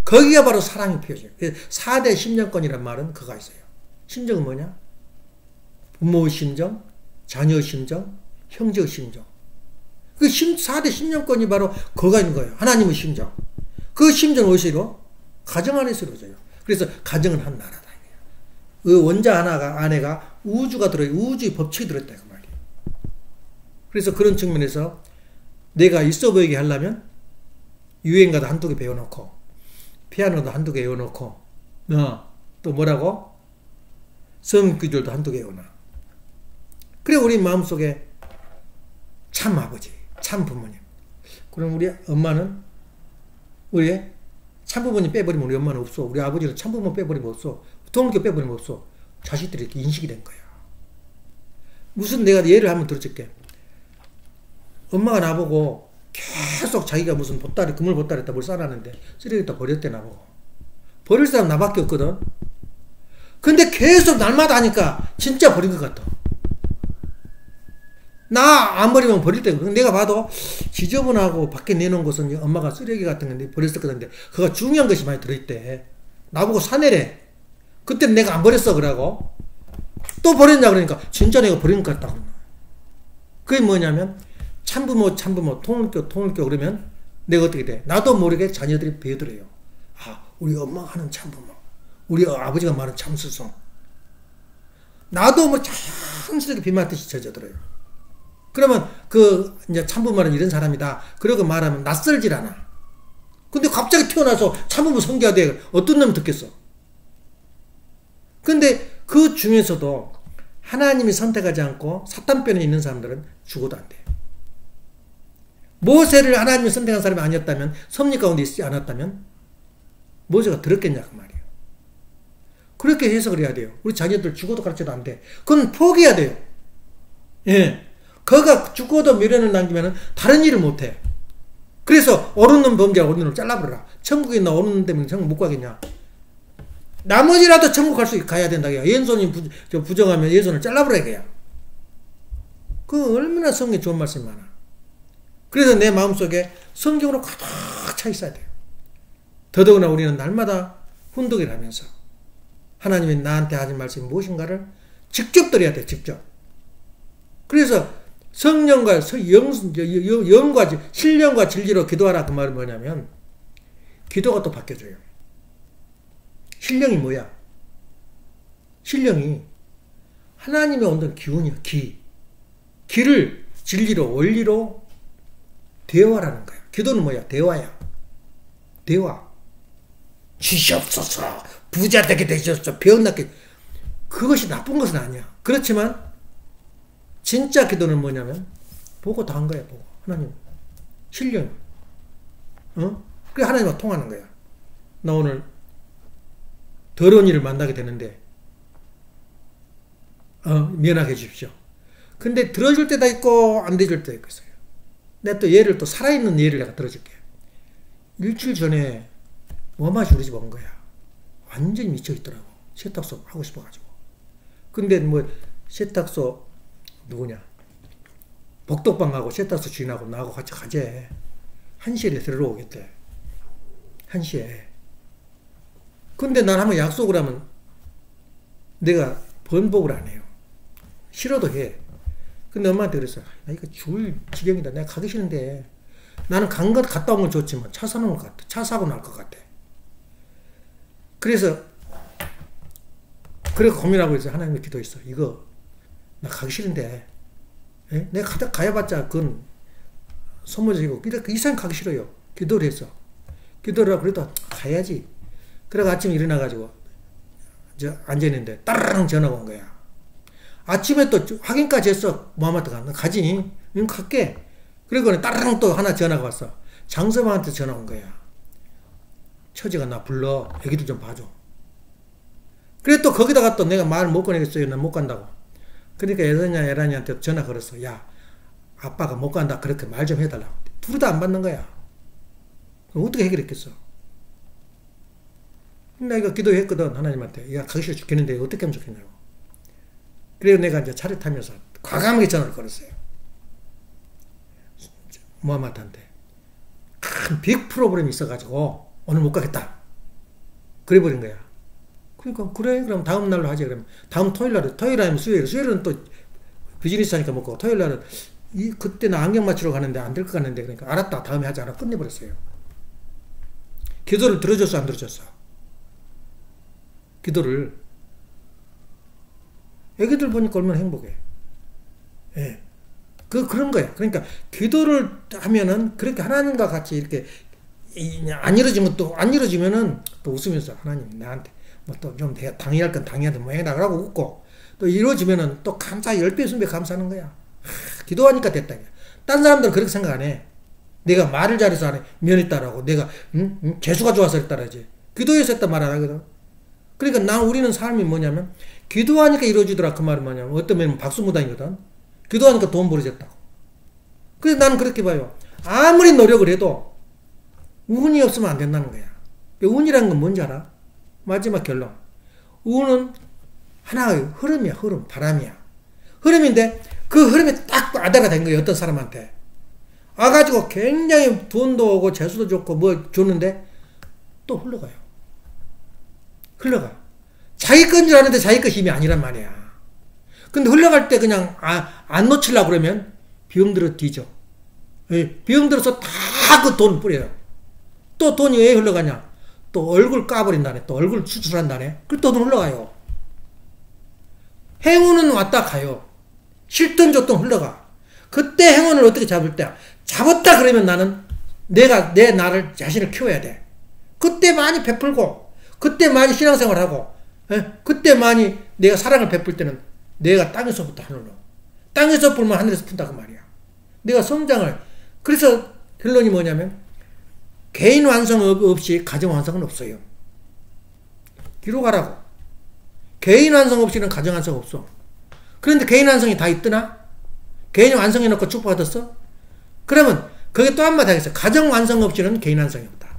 거기가 바로 사랑이 피어져요. 4대 심정권이란 말은 그거가 있어요. 심정은 뭐냐? 부모의 심정, 자녀의 심정, 형제의 심정. 그 4대 심정권이 바로 그거가 있는 거예요. 하나님의 심정. 그 심정은 어디서 이루어? 가정 안에서 이루어져요. 그래서 가정은 한 나라다. 그 원자 하나가 안에가 우주가 들어요. 우주의 법칙이 들어있다 그 말이에요. 그래서 그런 측면에서 내가 있어 보이게 하려면 유행가도 한두 개 배워놓고 피아노도 한두 개 외워놓고 또 뭐라고? 성귀절도 한두 개 외워놔. 그래 우리 마음속에 참 아버지, 참 부모님. 그럼 우리 엄마는 우리 참 부모님 빼버리면 우리 엄마는 없어. 우리 아버지는 참 부모 빼버리면 없어. 동물교 빼버리면 없어. 자식들이 이렇게 인식이 된 거야. 무슨 내가 예를 한번 들어줄게. 엄마가 나보고 계속 자기가 무슨 보따리, 그물 보따리에다 뭘 싸놨는데 쓰레기에다 버렸대 나보고. 버릴 사람 나밖에 없거든. 근데 계속 날마다 하니까 진짜 버린 것 같아. 나 안 버리면 버릴 때 내가 봐도 지저분하고 밖에 내놓은 것은 엄마가 쓰레기 같은 건데 버렸을 건데 그거 중요한 것이 많이 들어있대. 나보고 사내래. 그때 내가 안 버렸어 그러고 또 버렸냐 그러니까 진짜 내가 버린 것 같다고. 그게 뭐냐면 참부모 통일교 그러면 내가 어떻게 돼? 나도 모르게 자녀들이 배우더래요. 아 우리 엄마가 하는 참부모, 우리 아버지가 말하는 참스승. 나도 뭐 자연스럽게 비 맞듯이 젖어들어요. 그러면 이제 참부모는 이런 사람이다. 그러고 말하면 낯설질 않아. 근데 갑자기 태어나서 참부모 성교해야 돼. 어떤 놈 듣겠어? 근데 그 중에서도 하나님이 선택하지 않고 사탄편에 있는 사람들은 죽어도 안 돼. 모세를 하나님이 선택한 사람이 아니었다면, 섭리 가운데 있지 않았다면 모세가 들었겠냐 그 말이에요. 그렇게 해석을 해야 돼요. 우리 자녀들 죽어도 가르쳐도 안 돼. 그건 포기해야 돼요. 예. 그가 죽어도 미련을 남기면 다른 일을 못 해. 그래서 옳은 놈 범죄와 옳은 놈을 잘라버려라. 천국에 있나 옳은 놈 때문에 천국 못 가겠냐. 나머지라도 천국 갈 수 가야 된다. 왼손이 부정하면 왼손을 잘라버려야. 그 얼마나 성경에 좋은 말씀이 많아. 그래서 내 마음속에 성경으로 가득 차 있어야 돼요. 더더구나 우리는 날마다 훈독을 하면서 하나님이 나한테 하신 말씀이 무엇인가를 직접 드려야 돼. 직접. 그래서 성령과 영과 신령과 진리로 기도하라 그 말은 뭐냐면 기도가 또 바뀌어져요. 신령이 뭐야? 신령이 하나님의 온전 기운이야. 기를 진리로 원리로 대화라는 거야. 기도는 뭐야? 대화야. 대화. 주시옵소서. 부자 되게 되시옵소서. 병낫게. 그것이 나쁜 것은 아니야. 그렇지만 진짜 기도는 뭐냐면 보고 다 한 거야. 보고. 하나님. 신령. 그래 하나님과 통하는 거야. 나 오늘 더러운 일을 만나게 되는데 미안하게 해주십시오. 근데 들어줄 때도 있고 안 들어줄 때도 있어요. 내가 또 예를 또 살아있는 예를 내가 들어줄게. 일주일 전에 뭐마시 우리 집 온 거야. 완전히 미쳐있더라고. 세탁소 하고 싶어가지고. 근데 뭐 세탁소 누구냐 복덕방하고 세탁소 주인하고 나하고 같이 가재. 1시에 들어오겠대. 1시에. 근데 난 한번 약속을 하면 내가 번복을 안 해요. 싫어도 해. 근데 엄마한테 그랬어. 나 이거 죽을 지경이다. 내가 가기 싫은데. 나는 갔다 온 건 좋지만 차 사는 것 같아. 차 사고 날 것 같아. 그래서 고민하고 있어. 하나님께 기도했어. 이거 나 가기 싫은데. 예? 내가 가야봤자 그건 소모적이고 이상 가기 싫어요. 기도를 했어. 기도를 하고 그래도 가야지. 그래가 아침에 일어나가지고 앉아있는데 따르릉 전화가 온 거야. 아침에 또 확인까지 했어. 무함마드가 가지. 응, 갈게. 그리고 따르릉 또 하나 전화가 왔어. 장서방한테 전화 온 거야. 처제가 나 불러. 애기들 좀 봐줘. 그래 또 거기다가 또 내가 말 못 꺼내겠어요. 난 못 간다고. 그러니까 에라니한테 전화 걸었어. 야, 아빠가 못 간다. 그렇게 말 좀 해달라고. 둘 다 안 받는 거야. 그럼 어떻게 해결했겠어? 내가 기도했거든. 하나님한테. 야, 가기 싫어 죽겠는데 어떻게 하면 좋겠냐고. 그래서 내가 이제 차를 타면서 과감하게 전화를 걸었어요. 무함마드한테. 큰 빅 프로그램이 있어가지고 오늘 못 가겠다. 그래버린 거야. 그러니까 그래 그럼 다음 날로 하지. 그러면 다음 토요일날 아니면 수요일은 또 비즈니스 하니까 먹고 토요일날은 그때 나 안경 맞추러 가는데 안 될 것 같는데 그러니까 알았다 다음에 하자. 알아 끝내버렸어요. 기도를 들어줬어 안 들어줬어? 기도를 애기들 보니까 얼마나 행복해. 예. 그런 거야. 그러니까 기도를 하면은 그렇게 하나님과 같이 이렇게 안 이루어지면은 또 웃으면서 하나님 나한테 뭐 또 좀 당연할 건 당연하든 뭐 해나가라고 웃고 또 이루어지면은 또 감사 10배, 20배 감사하는 거야. 기도하니까 됐다. 딴 사람들은 그렇게 생각 안 해. 내가 말을 잘해서 안 해. 면이 따라고. 내가, 재수가 좋아서 했다라지. 기도해서 했다 말 안 하거든. 그러니까 우리는 삶이 뭐냐면, 기도하니까 이루어지더라. 그 말은 뭐냐면, 어떤 면은 박수무당이거든. 기도하니까 돈 벌어졌다고. 그래서 나는 그렇게 봐요. 아무리 노력을 해도, 운이 없으면 안 된다는 거야. 운이라는 건 뭔지 알아? 마지막 결론. 운은 하나의 흐름이야, 흐름. 바람이야. 흐름인데, 그 흐름이 딱 아다가 된 거예요. 어떤 사람한테. 와가지고 굉장히 돈도 오고 재수도 좋고 뭐 줬는데 또 흘러가요. 흘러가. 자기 건 줄 아는데 자기 것 힘이 아니란 말이야. 근데 흘러갈 때 그냥 안 놓치려고 그러면 병들어 뒤져. 병들어서 다 그 돈 뿌려요. 또 돈이 왜 흘러가냐. 또 얼굴 까버린다네. 또 얼굴 수술한다네. 그 또 돈 흘러가요. 행운은 왔다 가요. 싫든 좋든 흘러가. 그때 행운을 어떻게 잡을 때 잡았다 그러면 나는 내가 자신을 키워야 돼. 그때 많이 베풀고 그때 많이 신앙생활하고 그때만이 내가 사랑을 베풀 때는 내가 땅에서부터 하늘로, 땅에서 불면 하늘에서 푼다고 말이야. 내가 성장을, 그래서 결론이 뭐냐면 개인 완성 없이 가정 완성은 없어요. 기록하라고. 개인 완성 없이는 가정 완성 없어. 그런데 개인 완성이 다 있더나? 개인 완성해놓고 축복받았어? 그러면 거기에 또 한마디 하겠어. 가정 완성 없이는 개인 완성이 없다.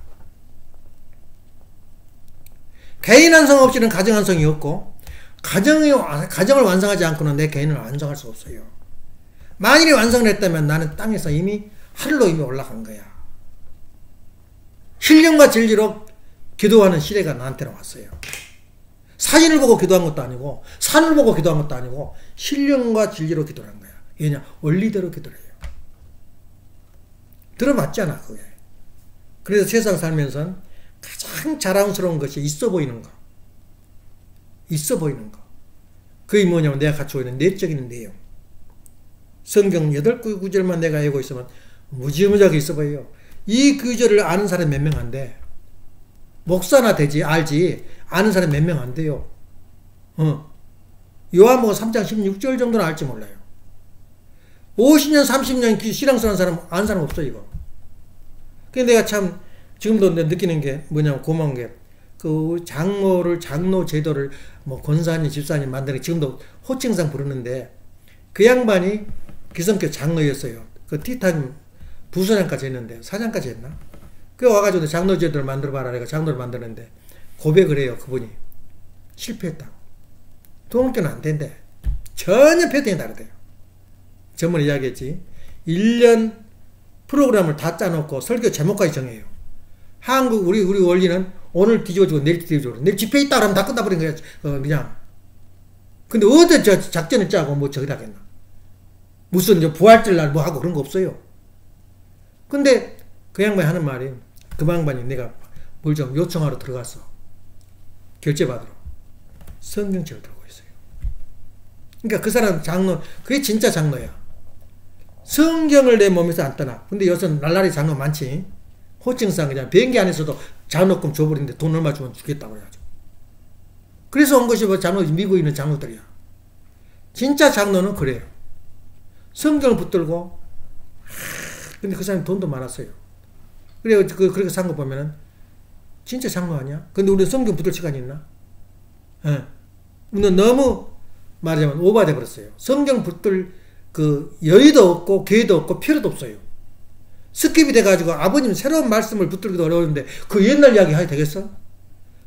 개인 완성 없이는 가정 완성이 없고, 가정을 완성하지 않고는 내 개인을 완성할 수 없어요. 만일에 완성을 했다면 나는 땅에서 이미 하늘로 이미 올라간 거야. 신령과 진리로 기도하는 시대가 나한테는 왔어요. 사진을 보고 기도한 것도 아니고, 산을 보고 기도한 것도 아니고, 신령과 진리로 기도를 한 거야. 왜냐? 원리대로 기도를 해요. 들어맞잖아, 그게. 그래서 세상 살면서 가장 자랑스러운 것이 있어 보이는 거. 있어 보이는 거. 그게 뭐냐면 내가 갖추고 있는 내적인 내용. 성경 8구절만 내가 알고 있으면 무지무지하게 있어 보여요. 이 구절을 아는 사람이 몇 명 안 돼. 목사나 되지, 알지. 아는 사람이 몇 명 안 돼요. 요한복음 3장 16절 정도는 알지 몰라요. 50년, 30년 신앙생활 사람, 아는 사람 없어, 이거. 근데 내가 참, 지금도 느끼는 게 뭐냐면 고마운 게, 그 장로 제도를 뭐 권사님, 집사님 만드는 지금도 호칭상 부르는데, 그 양반이 기성교 장로였어요. 그 티타임 부소장까지 했는데, 사장까지 했나? 그 와가지고 장로 제도를 만들어봐라. 내가 장로를 만드는데, 고백을 해요, 그분이. 실패했다고. 동학교는 안 된대. 전혀 패턴이 다르대요. 전번에 이야기했지. 1년 프로그램을 다 짜놓고 설교 제목까지 정해요. 한국, 우리 원리는 오늘 뒤집어주고 내일 뒤집어주고, 내일 집회 있다 그러면 다 끝나버린 거야. 그냥. 근데 어디 작전을 짜고 뭐 저기다 하겠나. 무슨 이제 부활절 날 뭐 하고 그런 거 없어요. 근데 그 양반이 하는 말이, 그 양반이 내가 뭘 좀 요청하러 들어갔어. 결제받으러. 성경책을 들고 있어요. 그러니까 그 사람 장로, 그게 진짜 장로야. 성경을 내 몸에서 안 떠나. 근데 요즘 날라리 장로 많지. 호칭상 그냥 비행기 안에서도 장로금 줘버리는데 돈 얼마 주면 주겠다고 그래가지고. 그래서 온 것이 뭐 장로, 미국에 있는 장로들이야. 진짜 장로는 그래요. 성경을 붙들고, 근데 그 사람이 돈도 많았어요. 그래, 그렇게 산 거 보면은, 진짜 장로 아니야? 근데 우리 성경 붙들 시간이 있나? 예. 우리는 너무, 말하자면 오버돼 버렸어요. 성경 붙들 그 여의도 없고, 기회도 없고, 필요도 없어요. 스킵이 돼가지고 아버님 새로운 말씀을 붙들기도 어려운데, 그 옛날 이야기 하게 되겠어?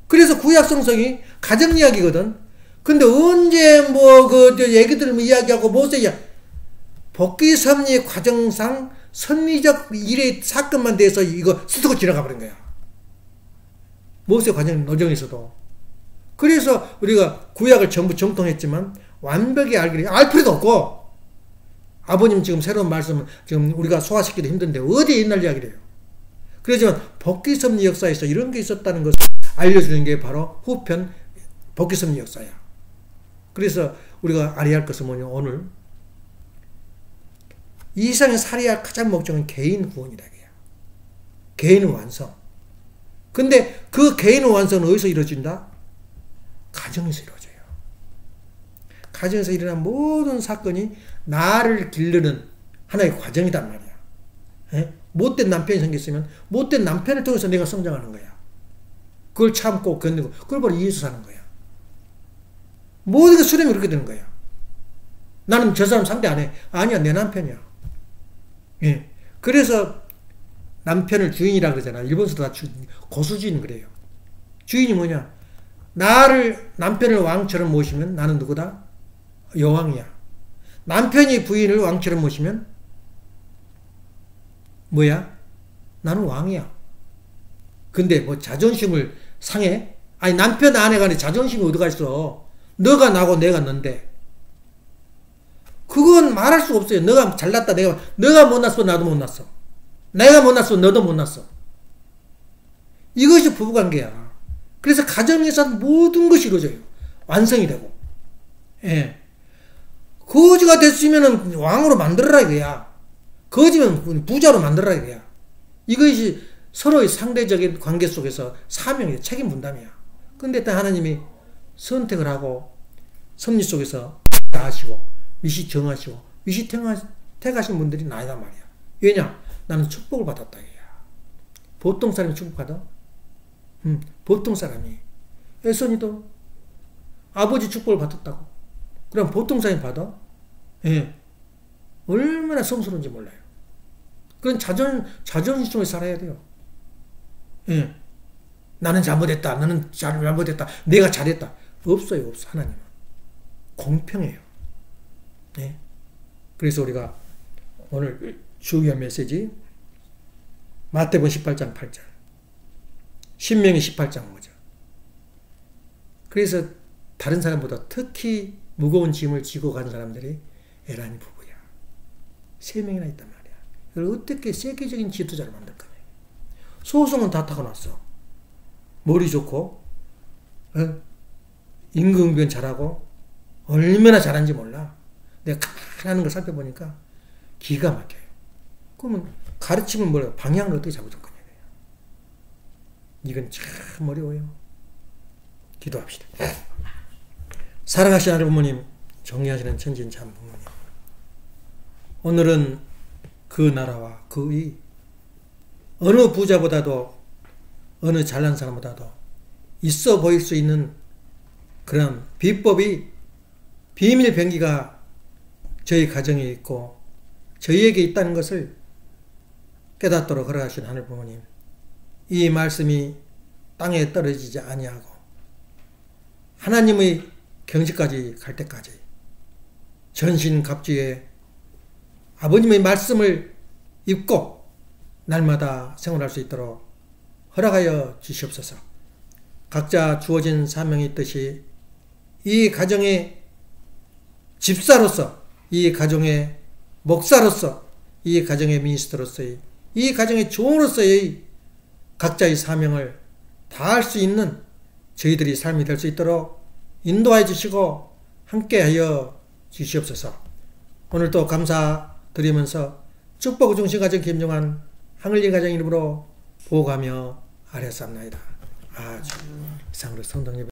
그래서 구약 성성이 가정 이야기거든? 근데 언제 뭐, 얘기들 이야기하고, 모세 이야기, 복귀 섭리 과정상 선미적 일의 사건만 돼서 이거 스치고 지나가 버린 거야. 모세 과정 노정에서도. 그래서 우리가 구약을 전부 정통했지만 완벽히 알 필요도 없고, 아버님 지금 새로운 말씀을 지금 우리가 소화시키기 힘든데 어디 옛날 이야기를 해요. 그렇지만 복귀 섭리 역사에서 이런 게 있었다는 것을 알려주는 게 바로 후편 복귀 섭리 역사야. 그래서 우리가 알아야 할 것은 뭐냐, 오늘 이 세상에 살아야 할 가장 목적은 개인 구원이다. 개인 완성. 근데 그 개인 완성은 어디서 이루어진다? 가정에서 이루어져요. 가정에서 일어난 모든 사건이 나를 기르는 하나의 과정이단 말이야. 에? 못된 남편이 생겼으면 못된 남편을 통해서 내가 성장하는 거야. 그걸 참고 견디고 그걸 바로 이해해서 사는 거야. 모든 게 수렴이 그렇게 되는 거야. 나는 저 사람 상대 안 해. 아니야, 내 남편이야. 예. 그래서 남편을 주인이라 그러잖아. 일본에서도 다 고수주인 그래요. 주인이 뭐냐? 남편을 왕처럼 모시면 나는 누구다? 여왕이야. 남편이 부인을 왕처럼 모시면 뭐야? 나는 왕이야. 근데 뭐 자존심을 상해? 아니, 남편 아내 간에 자존심이 어디가 있어? 너가 나고 내가 넌데. 그건 말할 수가 없어요. 너가 잘났다, 너가 못났어, 나도 못났어. 내가 못났어, 너도 못났어. 이것이 부부관계야. 그래서 가정에서 모든 것이 이루어져요. 완성이 되고. 예. 거지가 됐으면 왕으로 만들어라 이거야. 거지면 부자로 만들어라 이거야. 이것이 서로의 상대적인 관계 속에서 사명이야. 책임 분담이야. 근데 또 하나님이 선택을 하고 섭리 속에서 하시고 위시 정하시고 위시 택하신 분들이 나이단 말이야. 왜냐? 나는 축복을 받았다. 보통 사람이 축복받아? 보통 사람이. 애선이도 아버지 축복을 받았다고. 그럼 보통 사람이 받아? 예. 얼마나 성스러운지 몰라요. 그건 자존심 속에 살아야 돼요. 예. 나는 잘못했다. 나는 잘못했다. 내가 잘했다. 없어요. 없어. 하나님은. 공평해요. 예. 그래서 우리가 오늘 주의할 메시지 마태복음 18장 8절 신명기 18장 5절. 그래서 다른 사람보다 특히 무거운 짐을 지고 간 사람들이 에라니 부부야. 3명이나 있단 말이야. 그걸 어떻게 세계적인 지도자를 만들 거냐. 소송은 다 타고났어. 머리 좋고 임금변 잘하고 얼마나 잘하는지 몰라. 내가 가만히 하는 걸 살펴보니까 기가 막혀요. 그러면 가르치면 뭐래요? 방향을 어떻게 잡아줄 거냐. 이건 참 어려워요. 기도합시다. 사랑하시는 부모님, 정리하시는 천진 참 부모님. 오늘은 그 나라와 그의 어느 부자보다도 어느 잘난 사람보다도 있어 보일 수 있는 그런 비법이 비밀 병기가 저희 가정에 있고 저희에게 있다는 것을 깨닫도록 허락하신 하늘 부모님. 이 말씀이 땅에 떨어지지 아니하고 하나님의 경지까지 갈 때까지 전신갑주에 아버님의 말씀을 입고 날마다 생활할 수 있도록 허락하여 주시옵소서. 각자 주어진 사명이 있듯이 이 가정의 집사로서, 이 가정의 목사로서, 이 가정의 미니스터로서의, 이 가정의 종으로서의 각자의 사명을 다할 수 있는 저희들이 삶이 될 수 있도록 인도하여 주시고 함께하여 주시옵소서. 오늘도 감사드리면서 축복 중심 가정 김종환 항을리 가정 이름으로 보호하며 아뢰옵나이다. 아주 이상으로 성당 예배